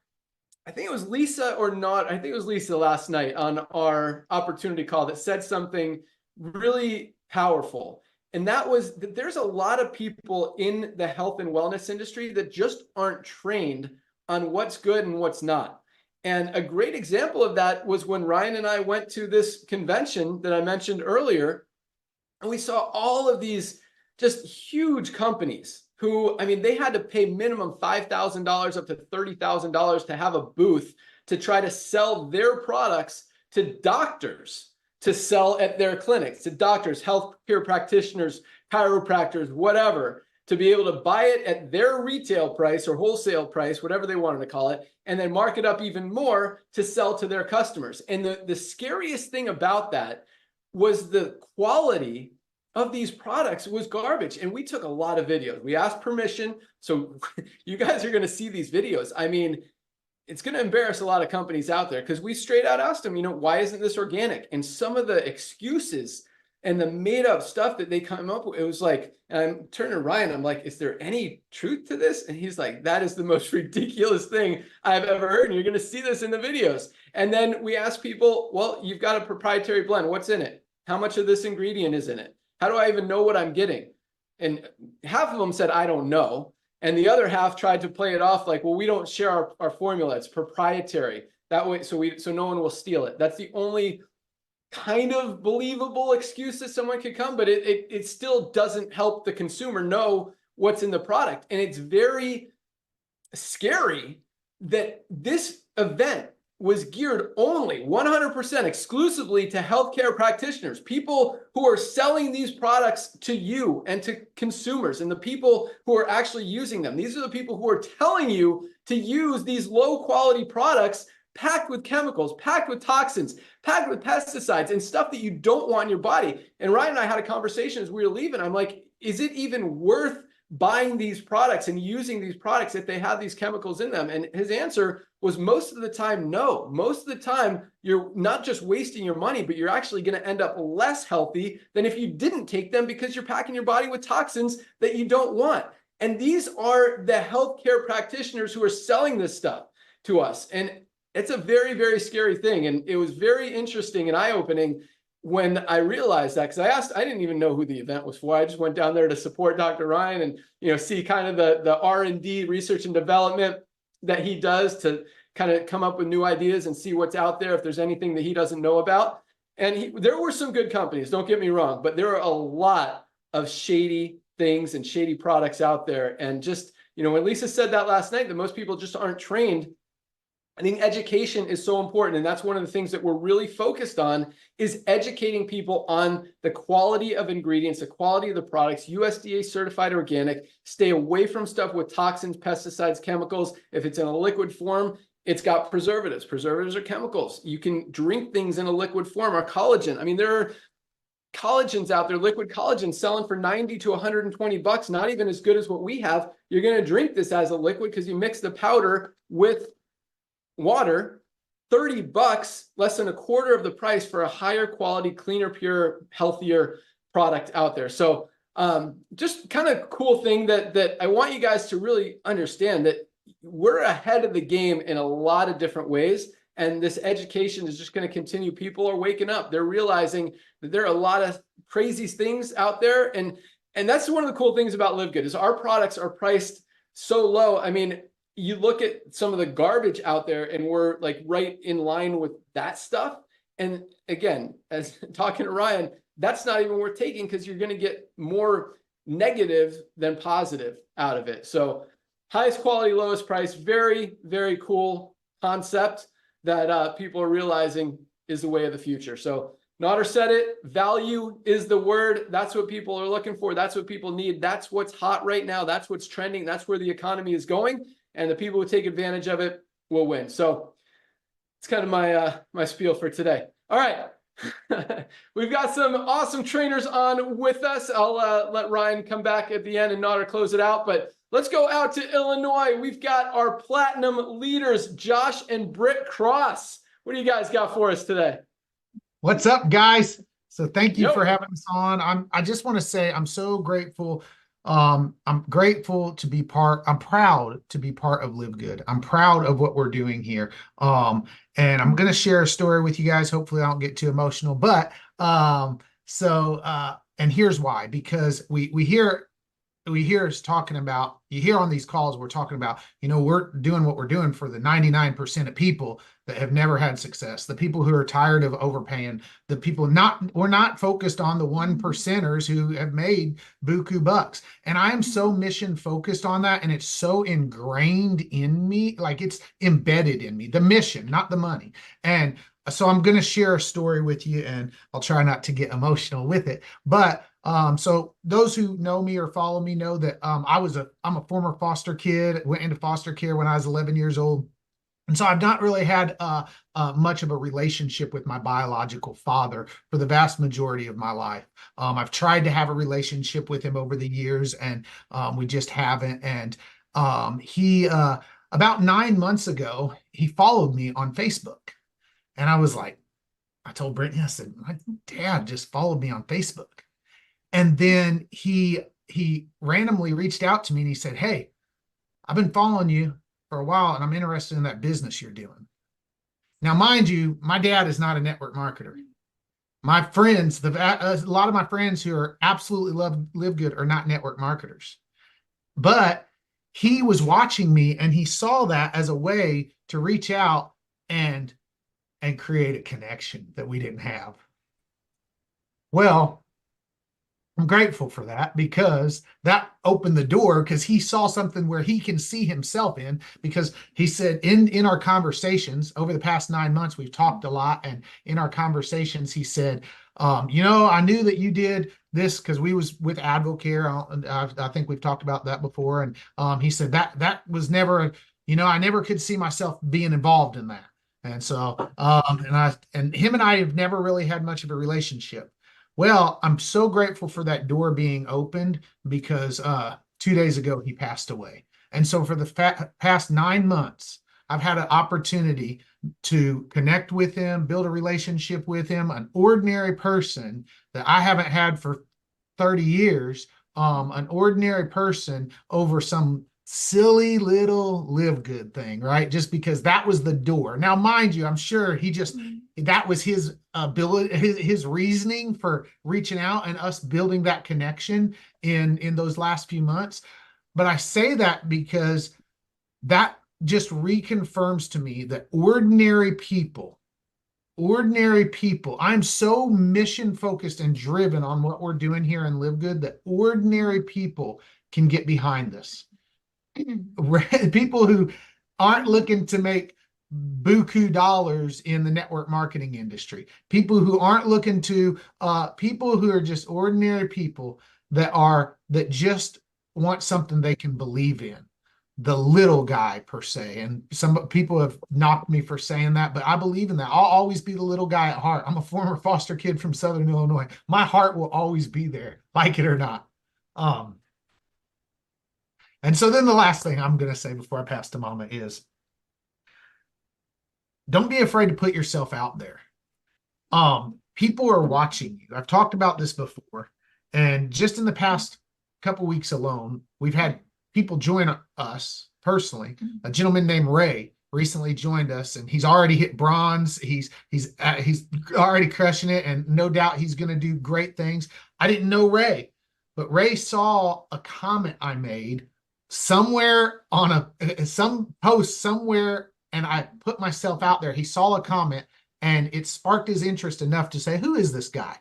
I think it was Lisa or not. I think it was Lisa last night on our opportunity call that said something really powerful. And that was that there's a lot of people in the health and wellness industry that just aren't trained on what's good and what's not. And a great example of that was when Ryan and I went to this convention that I mentioned earlier, and we saw all of these just huge companies who, I mean, they had to pay minimum $5,000 up to $30,000 to have a booth to try to sell their products to doctors, to sell at their clinics, to doctors, healthcare practitioners, chiropractors, whatever, to be able to buy it at their retail price or wholesale price, whatever they wanted to call it, and then mark it up even more to sell to their customers. And the scariest thing about that was the quality of these products was garbage. And we took a lot of videos. We asked permission. So you guys are going to see these videos. I mean, it's going to embarrass a lot of companies out there because we straight out asked them, you know, why isn't this organic? And some of the excuses and the made up stuff that they come up with, it was like, and I'm turning to Ryan, I'm like, is there any truth to this? And he's like, that is the most ridiculous thing I've ever heard. And you're going to see this in the videos. And then we asked people, well, you've got a proprietary blend. What's in it? How much of this ingredient is in it? How do I even know what I'm getting? And half of them said, I don't know. And the other half tried to play it off like, well, we don't share our formula. It's proprietary. That way, so no one will steal it. That's the only kind of believable excuse that someone could come, but it still doesn't help the consumer know what's in the product. And it's very scary that this event was geared only 100% exclusively to healthcare practitioners, people who are selling these products to you and to consumers and the people who are actually using them. These are the people who are telling you to use these low quality products packed with chemicals, packed with toxins, packed with pesticides and stuff that you don't want in your body. And Ryan and I had a conversation as we were leaving. I'm like, is it even worth buying these products and using these products if they have these chemicals in them? And his answer was most of the time, no. Most of the time, you're not just wasting your money, but you're actually going to end up less healthy than if you didn't take them because you're packing your body with toxins that you don't want. And these are the healthcare practitioners who are selling this stuff to us. And it's a very, very scary thing. And it was very interesting and eye-opening when I realized that, because I didn't even know who the event was for. I just went down there to support Dr. Ryan and, you know, see kind of the R&D, research and development that he does to kind of come up with new ideas and see what's out there if there's anything that he doesn't know about. And there were some good companies, don't get me wrong, but there are a lot of shady things and shady products out there. And just, you know, when Lisa said that last night, that most people just aren't trained, I think education is so important. And that's one of the things that we're really focused on is educating people on the quality of ingredients, the quality of the products, USDA certified organic, stay away from stuff with toxins, pesticides, chemicals. If it's in a liquid form, it's got preservatives. Preservatives are chemicals. You can drink things in a liquid form or collagen. I mean, there are collagens out there, liquid collagen selling for 90 to 120 bucks, not even as good as what we have. You're going to drink this as a liquid because you mix the powder with water, 30 bucks, less than a quarter of the price for a higher quality, cleaner, pure, healthier product out there. So just kind of cool thing that I want you guys to really understand that we're ahead of the game in a lot of different ways. And this education is just going to continue. People are waking up. They're realizing that there are a lot of crazy things out there. And that's one of the cool things about LiveGood is our products are priced so low. I mean, you look at some of the garbage out there and we're like right in line with that stuff. And again, as talking to Ryan, that's not even worth taking because you're going to get more negative than positive out of it. So highest quality, lowest price, very, very cool concept that people are realizing is the way of the future. So Nader said it, value is the word. That's what people are looking for. That's what people need. That's what's hot right now. That's what's trending. That's where the economy is going. And the people who take advantage of it will win. So it's kind of my spiel for today. All right. We've got some awesome trainers on with us. I'll let Ryan come back at the end and Nader close it out. But let's go out to Illinois. We've got our platinum leaders, Josh and Britt Cross. What do you guys got for us today? What's up, guys? So thank you Yo. for having us on. I just want to say I'm so grateful. I'm grateful to be I'm proud to be part of LiveGood. I'm proud of what we're doing here. And I'm going to share a story with you guys. Hopefully I don't get too emotional, but and here's why, because we hear us talking about, you hear on these calls, we're talking about, we're doing what we're doing for the 99% of people that have never had success, the people who are tired of overpaying, the people we're not focused on the 1%ers who have made buku bucks. And I am so mission focused on that. And it's so ingrained in me, like it's embedded in me, the mission, not the money. And so I'm going to share a story with you, and I'll try not to get emotional with it, but so those who know me or follow me know that I'm a former foster kid, went into foster care when I was 11 years old. And so I've not really had much of a relationship with my biological father for the vast majority of my life. I've tried to have a relationship with him over the years, and we just haven't. And he, about 9 months ago, he followed me on Facebook. And I told Brittany, I said, my dad just followed me on Facebook. And then he randomly reached out to me and he said, hey, I've been following you for a while and I'm interested in that business you're doing. Now, mind you, my dad is not a network marketer. My friends, a lot of my friends who are absolutely live good are not network marketers. But he was watching me and he saw that as a way to reach out and create a connection that we didn't have. Well, I'm grateful for that, because that opened the door, because he saw something where he can see himself in, because he said in our conversations over the past 9 months, we've talked a lot. And in our conversations, he said, I knew that you did this because we was with AdvoCare. I think we've talked about that before. And he said that was never, I never could see myself being involved in that. And so, and him and I have never really had much of a relationship. Well, I'm so grateful for that door being opened, because 2 days ago he passed away. And so for the past 9 months, I've had an opportunity to connect with him, build a relationship with him, an ordinary person that I haven't had for 30 years, an ordinary person over some silly little live good thing, right? Just because that was the door. Now, mind you, I'm sure that was his ability, his reasoning for reaching out and us building that connection in those last few months. But I say that because that just reconfirms to me that ordinary people, I'm so mission focused and driven on what we're doing here in Live Good that ordinary people can get behind this. People who aren't looking to make buku dollars in the network marketing industry, people who aren't looking to, people who are just ordinary people that just want something they can believe in, the little guy per se. And some people have knocked me for saying that, but I believe in that. I'll always be the little guy at heart. I'm a former foster kid from Southern Illinois. My heart will always be there, like it or not. And so then the last thing I'm going to say before I pass to Mama is, don't be afraid to put yourself out there. People are watching you. I've talked about this before. And just in the past couple weeks alone, we've had people join us personally. A gentleman named Ray recently joined us, and he's already hit bronze. He's already crushing it, and no doubt he's going to do great things. I didn't know Ray, but Ray saw a comment I made somewhere on some post somewhere, and I put myself out there. He saw a comment and it sparked his interest enough to say, who is this guy?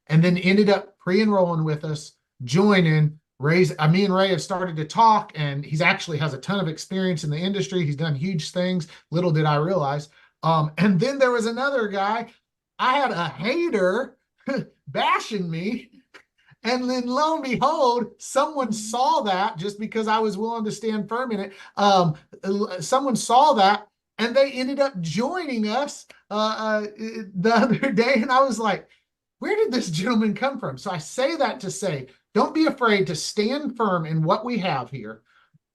And then ended up pre-enrolling with us, joining. Me and Ray have started to talk, and he's actually has a ton of experience in the industry. He's done huge things. Little did I realize. And then there was another guy. I had a hater bashing me. And then lo and behold, someone saw that, just because I was willing to stand firm in it. Someone saw that, and they ended up joining us the other day. And I was like, where did this gentleman come from? So I say that to say, don't be afraid to stand firm in what we have here.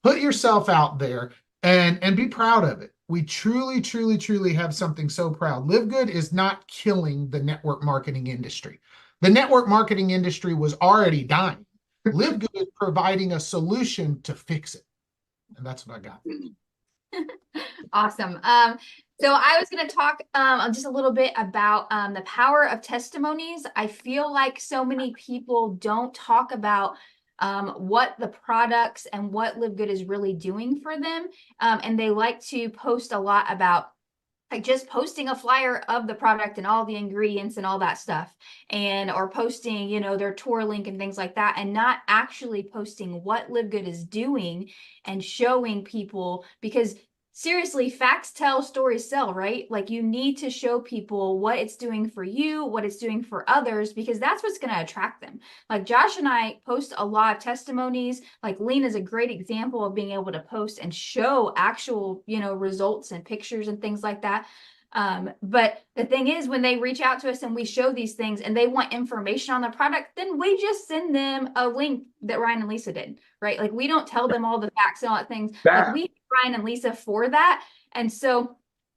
Put yourself out there and be proud of it. We truly, truly, truly have something so proud. Live Good is not killing the network marketing industry. The network marketing industry was already dying. LiveGood is providing a solution to fix it. And that's what I got. Awesome. So I was going to talk just a little bit about the power of testimonies. I feel like so many people don't talk about what the products and what LiveGood is really doing for them. And they like to post a lot about like just posting a flyer of the product and all the ingredients and all that stuff, and or posting, you know, their tour link and things like that, and not actually posting what LiveGood is doing and showing people, because seriously, facts tell, stories sell, right? Like you need to show people what it's doing for you, what it's doing for others, because that's what's going to attract them. Like Josh and I post a lot of testimonies. Like Lean is a great example of being able to post and show actual, you know, results and pictures and things like that. But the thing is, when they reach out to us and we show these things and they want information on the product, then we just send them a link that Ryan and Lisa did, right? Like we don't tell them all the facts and all that things. Like we Ryan and Lisa for that. And so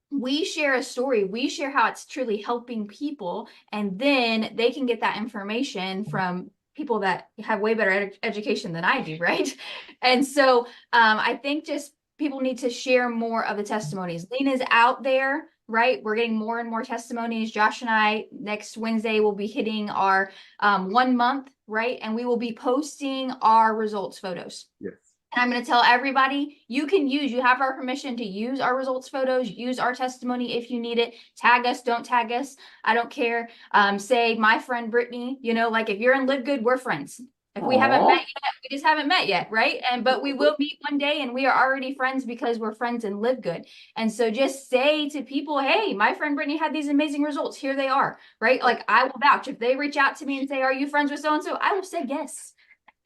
we share a story, we share how it's truly helping people, and then they can get that information from people that have way better education than I do, right? And so I think just people need to share more of the testimonies. Lean is out there, right? We're getting more and more testimonies. Josh and I, next Wednesday, will be hitting our 1 month, right? And we will be posting our results photos. Yes. And I'm going to tell everybody, you have our permission to use our results photos, use our testimony if you need it. Tag us, don't tag us. I don't care. Say my friend Brittany, you know, like if you're in LiveGood, we're friends. If we haven't met yet, we just haven't met yet, right? But we will meet one day, and we are already friends because we're friends in LiveGood. And so just say to people, hey, my friend Brittany had these amazing results. Here they are, right? Like I will vouch. If they reach out to me and say, are you friends with so-and-so? I will say yes,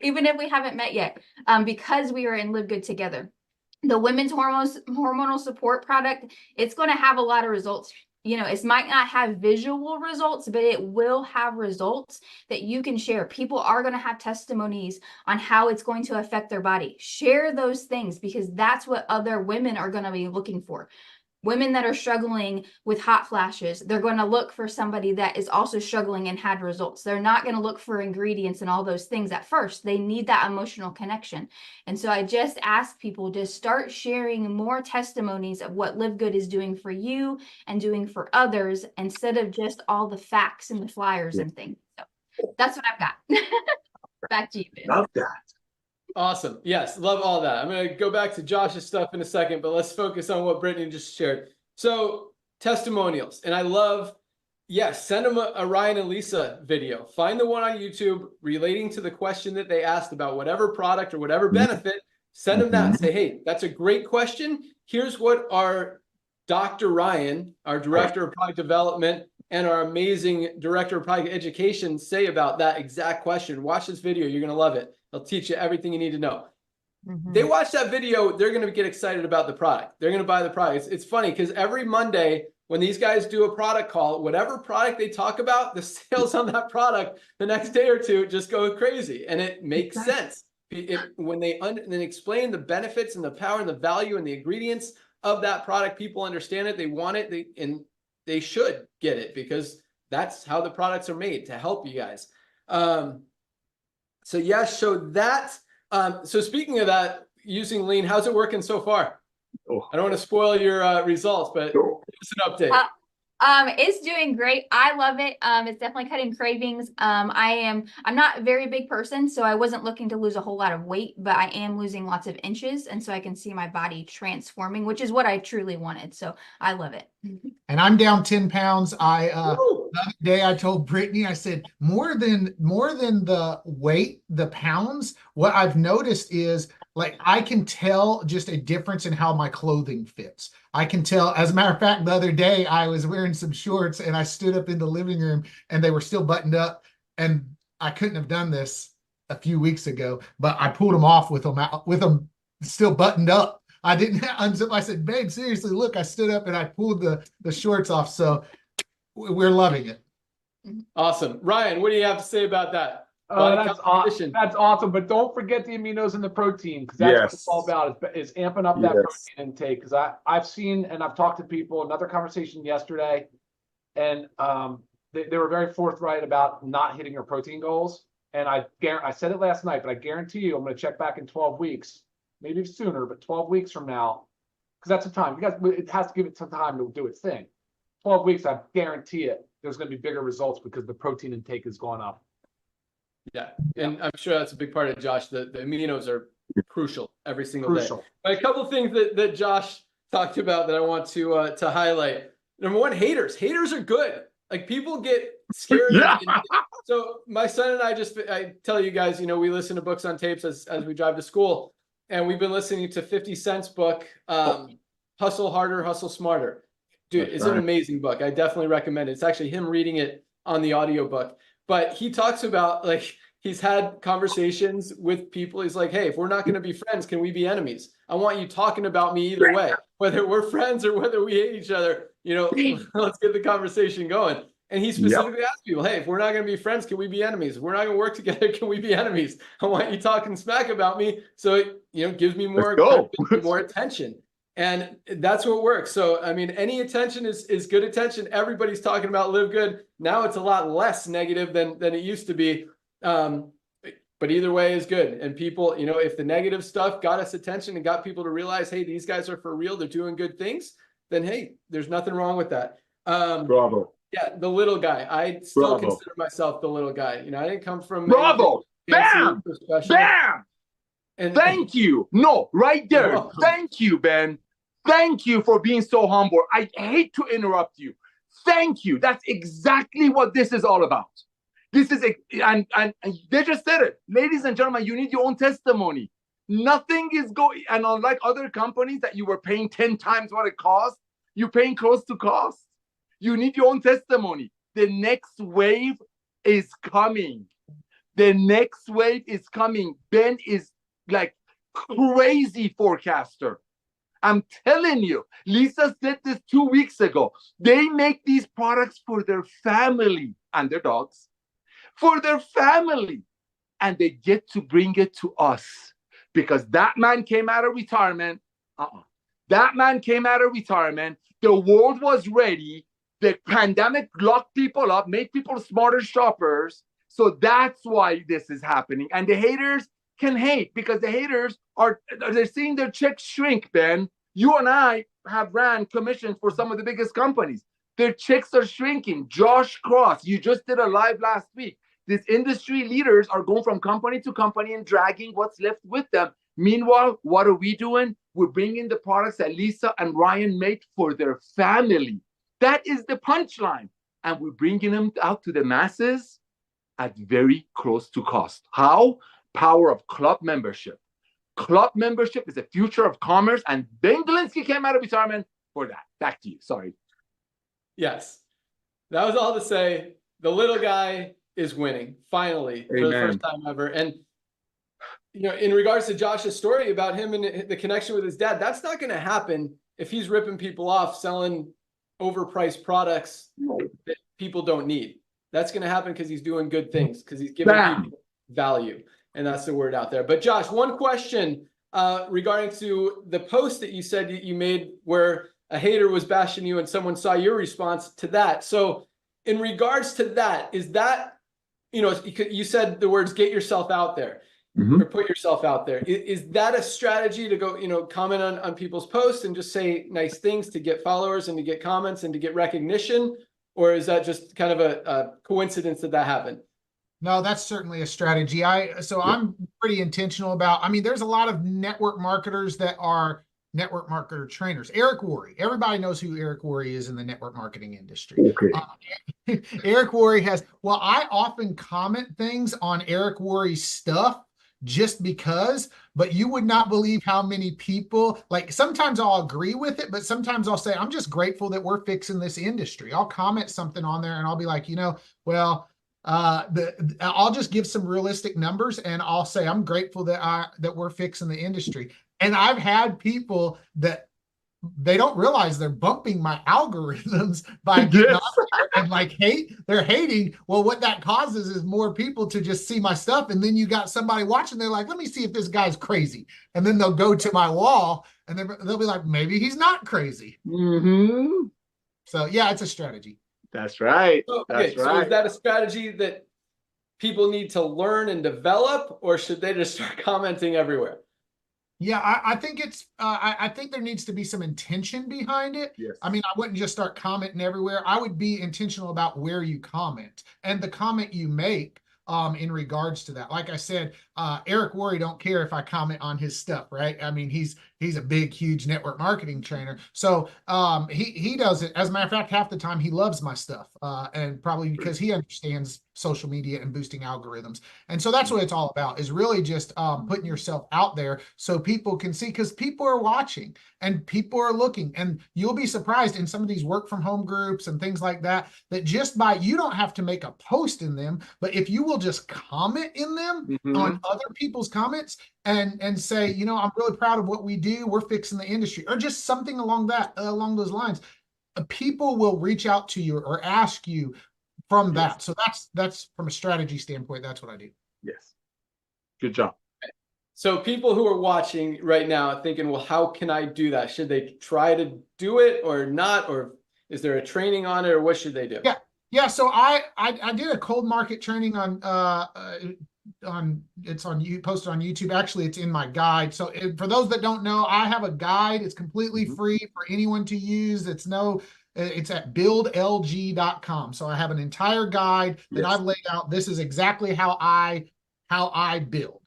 even if we haven't met yet, because we are in LiveGood together. The women's hormonal support product, it's going to have a lot of results. You know, it might not have visual results, but it will have results that you can share. People are going to have testimonies on how it's going to affect their body. Share those things, because that's what other women are going to be looking for. Women that are struggling with hot flashes, they're going to look for somebody that is also struggling and had results. They're not going to look for ingredients and all those things at first. They need that emotional connection. And so I just ask people to start sharing more testimonies of what LiveGood is doing for you and doing for others, instead of just all the facts and the flyers and things. So that's what I've got. Back to you, Ben. Love that. Awesome. Yes, love all that. I'm going to go back to Josh's stuff in a second, but let's focus on what Brittany just shared. So testimonials. And I love, yes, send them a Ryan and Lisa video. Find the one on YouTube relating to the question that they asked about whatever product or whatever benefit. Send them that and say, hey, that's a great question. Here's what our Dr. Ryan, our Director of Product Development, and our amazing Director of Product Education say about that exact question. Watch this video. You're going to love it. They'll teach you everything you need to know. They watch that video, they're going to get excited about the product. They're going to buy the product. It's funny because every Monday when these guys do a product call, whatever product they talk about, the sales on that product the next day or two just go crazy. And it makes sense. When they explain the benefits and the power and the value and the ingredients of that product, people understand it, they want it, and they should get it, because that's how the products are made, to help you guys. So yes, so that. So speaking of that, using Lean, how's it working so far? I don't want to spoil your results, but give us an update. It's doing great. I love it. It's definitely cutting cravings. I'm not a very big person, so I wasn't looking to lose a whole lot of weight, but I am losing lots of inches. And so I can see my body transforming, which is what I truly wanted. So I love it. And I'm down 10 pounds. The other day I told Brittany, I said, more than the weight, the pounds, what I've noticed is, like, I can tell just a difference in how my clothing fits. I can tell, as a matter of fact, the other day I was wearing some shorts and I stood up in the living room and they were still buttoned up, and I couldn't have done this a few weeks ago, but I pulled them off with them still buttoned up. I didn't unzip. I said, babe, seriously, look, I stood up and I pulled the shorts off. So we're loving it. Awesome. Ryan, what do you have to say about that? That's awesome. But don't forget the aminos and the protein, because that's what it's all about, is amping up that protein intake. Because I've seen and I've talked to people, another conversation yesterday, and they were very forthright about not hitting your protein goals. And I said it last night, but I guarantee you, I'm going to check back in 12 weeks, maybe sooner, but 12 weeks from now, because that's the time. You guys, it has to give it some time to do its thing. 12 weeks, I guarantee it. There's going to be bigger results because the protein intake has gone up. Yeah, and I'm sure that's a big part of Josh. The aminos are crucial every single day. But a couple of things that Josh talked about that I want to highlight. Number one, haters. Haters are good. Like, people get scared. Yeah. So my son and I tell you guys, we listen to books on tapes as we drive to school, and we've been listening to 50 Cent's book, Hustle Harder, Hustle Smarter. Dude, it's an amazing book. I definitely recommend it. It's actually him reading it on the audiobook. But he talks about, like, he's had conversations with people. He's like, hey, if we're not going to be friends, can we be enemies? I want you talking about me either way, whether we're friends or whether we hate each other, let's get the conversation going. And he specifically asked people, hey, if we're not going to be friends, can we be enemies? If we're not going to work together, can we be enemies? I want you talking smack about me. So it, gives me more attention. And that's what works. So, I mean, any attention is good attention. Everybody's talking about Live Good. Now it's a lot less negative than it used to be. But either way is good. And people, if the negative stuff got us attention and got people to realize, hey, these guys are for real, they're doing good things, then, hey, there's nothing wrong with that. Bravo. Yeah, the little guy. I still consider myself the little guy. I didn't come from Bravo. Bam. Bam. And thank you. No, right there. Thank you, Ben. Thank you for being so humble. I hate to interrupt you. Thank you. That's exactly what this is all about. This is, and they just said it. Ladies and gentlemen, you need your own testimony. Nothing is going, and unlike other companies that you were paying 10 times what it costs, you're paying close to cost. You need your own testimony. The next wave is coming. The next wave is coming. Ben is like crazy forecaster. I'm telling you, Lisa said this 2 weeks ago. They make these products for their family and their dogs, for their family, and they get to bring it to us because that man came out of retirement. That man came out of retirement. The world was ready. The pandemic locked people up, made people smarter shoppers. So that's why this is happening. And the haters can hate because the haters they're seeing their checks shrink, Ben. You and I have ran commissions for some of the biggest companies. Their checks are shrinking. Josh Cross, you just did a live last week. These industry leaders are going from company to company and dragging what's left with them. Meanwhile, what are we doing? We're bringing the products that Lisa and Ryan made for their family. That is the punchline. And we're bringing them out to the masses at very close to cost. How? Power of club membership. Club membership is the future of commerce. And Ben Glinsky came out of retirement for that. Back to you. Sorry. Yes. That was all to say. The little guy is winning, finally, for the first time ever. And, in regards to Josh's story about him and the connection with his dad, that's not going to happen if he's ripping people off, selling overpriced products that people don't need. That's going to happen because he's doing good things, because he's giving people value. And that's the word out there. But Josh, one question regarding to the post that you said you made where a hater was bashing you and someone saw your response to that. So in regards to that, is that, you said the words, get yourself out there. Or put yourself out there. Is that a strategy to go, comment on people's posts and just say nice things to get followers and to get comments and to get recognition? Or is that just kind of a coincidence that happened? No, that's certainly a strategy. I'm pretty intentional about, there's a lot of network marketers that are network marketer trainers. Eric Worre, everybody knows who Eric Worre is in the network marketing industry. Okay. Eric Worre I often comment things on Eric Worre's stuff just because, but you would not believe how many people, like, sometimes I'll agree with it, but sometimes I'll say, I'm just grateful that we're fixing this industry. I'll comment something on there and I'll be like, I'll just give some realistic numbers and I'll say, I'm grateful that we're fixing the industry. And I've had people that they don't realize they're bumping my algorithms by getting on there and they're hating. Well, what that causes is more people to just see my stuff. And then you got somebody watching, they're like, let me see if this guy's crazy. And then they'll go to my wall and they'll be like, maybe he's not crazy. So yeah, it's a strategy. That's right. So, That's okay, so right. is that a strategy that people need to learn and develop, or should they just start commenting everywhere? Yeah, I think it's I think there needs to be some intention behind it. Yes. I mean, I wouldn't just start commenting everywhere. I would be intentional about where you comment and the comment you make in regards to that. Like I said, Eric Worre don't care if I comment on his stuff, right? I mean, he's a big, huge network marketing trainer. So he does it. As a matter of fact, half the time he loves my stuff. And probably because he understands social media and boosting algorithms. And so that's what it's all about, is really just putting yourself out there so people can see, because people are watching and people are looking. And you'll be surprised in some of these work from home groups and things like that, that just by, you don't have to make a post in them, but if you will just comment in them on other people's comments and say, you know, I'm really proud of what we do, we're fixing the industry, or just something along those lines, people will reach out to you or ask you from that. So that's from a strategy standpoint, that's what I do. Yes. Good job. So people who are watching right now thinking, well, how can I do that? Should they try to do it or not? Or is there a training on it, or what should they do? Yeah. So I did a cold market training on posted on YouTube. Actually, it's in my guide. So for those that don't know, I have a guide. It's completely free for anyone to use. It's at buildlg.com. So I have an entire guide that I've laid out. This is exactly how I build.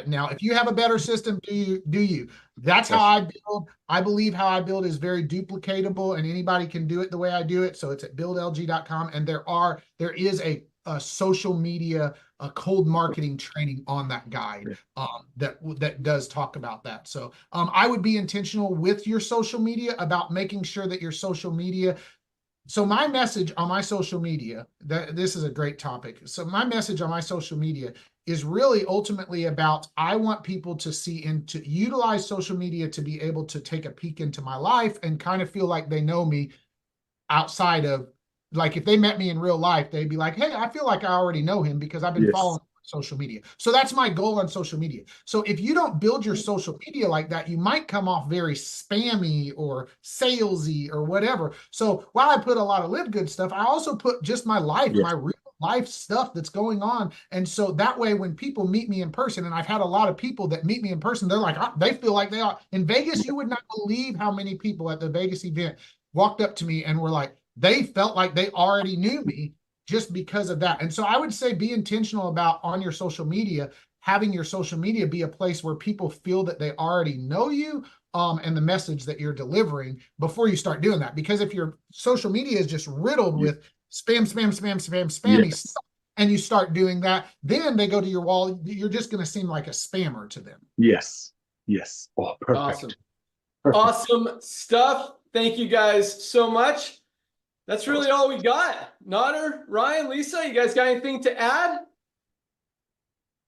Now, if you have a better system, do you? That's how I build. I believe how I build is very duplicatable, and anybody can do it the way I do it. So it's at buildlg.com, and there is a social media, a cold marketing training on that guide that does talk about that. So I would be intentional with your social media about making sure that your social media. So my message on my social media, this is a great topic. So my message on my social media is really ultimately about, I want people to see and to utilize social media to be able to take a peek into my life and kind of feel like they know me outside of, like, if they met me in real life, they'd be like, hey, I feel like I already know him because I've been following social media. So that's my goal on social media. So if you don't build your social media like that, you might come off very spammy or salesy or whatever. So while I put a lot of LiveGood stuff, I also put just my life, my real life stuff that's going on. And so that way, when people meet me in person, and I've had a lot of people that meet me in person, they're like, they feel like they are. In Vegas, you would not believe how many people at the Vegas event walked up to me and were like, they felt like they already knew me just because of that. And so I would say be intentional about, on your social media, having your social media be a place where people feel that they already know you and the message that you're delivering before you start doing that. Because if your social media is just riddled with spammy stuff, and you start doing that, then they go to your wall, you're just going to seem like a spammer to them. Yes. Oh, perfect. Awesome. Awesome stuff. Thank you guys so much. That's really all we got. Nader, Ryan, Lisa, you guys got anything to add?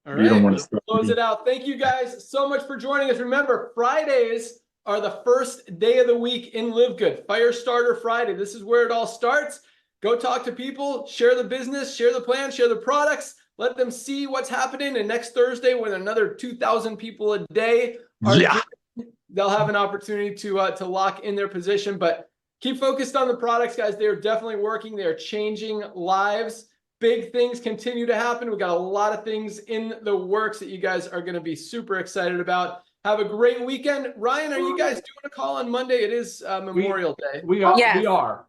All right, let's close it out. Thank you guys so much for joining us. Remember, Fridays are the first day of the week in LiveGood. Firestarter Friday. This is where it all starts. Go talk to people, share the business, share the plan, share the products. Let them see what's happening. And next Thursday, when another 2,000 people a day are joining, they'll have an opportunity to lock in their position. But keep focused on the products, guys. They are definitely working. They are changing lives. Big things continue to happen. We've got a lot of things in the works that you guys are going to be super excited about. Have a great weekend. Ryan, are you guys doing a call on Monday? It is Memorial Day. We are. Yes. We are.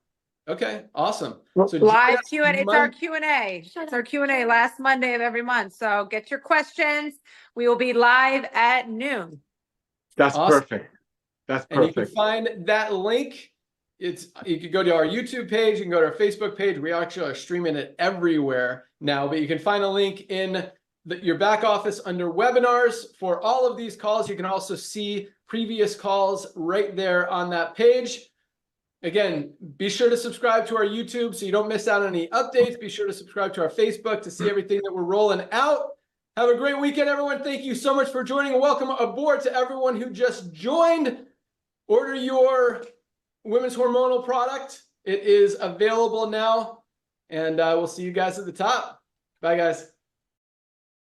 Okay, awesome. So Live Q&A. It's our Q&A. It's our Q&A last Monday of every month. So get your questions. We will be live at noon. That's perfect. That's perfect. And you can find that link. You can go to our YouTube page, you can go to our Facebook page. We actually are streaming it everywhere now, but you can find a link in your back office under webinars for all of these calls. You can also see previous calls right there on that page. Again, be sure to subscribe to our YouTube so you don't miss out on any updates. Be sure to subscribe to our Facebook to see everything that we're rolling out. Have a great weekend, everyone. Thank you so much for joining, and welcome aboard to everyone who just joined. Order your women's hormonal product. It is available now, and we'll see you guys at the top. Bye, guys.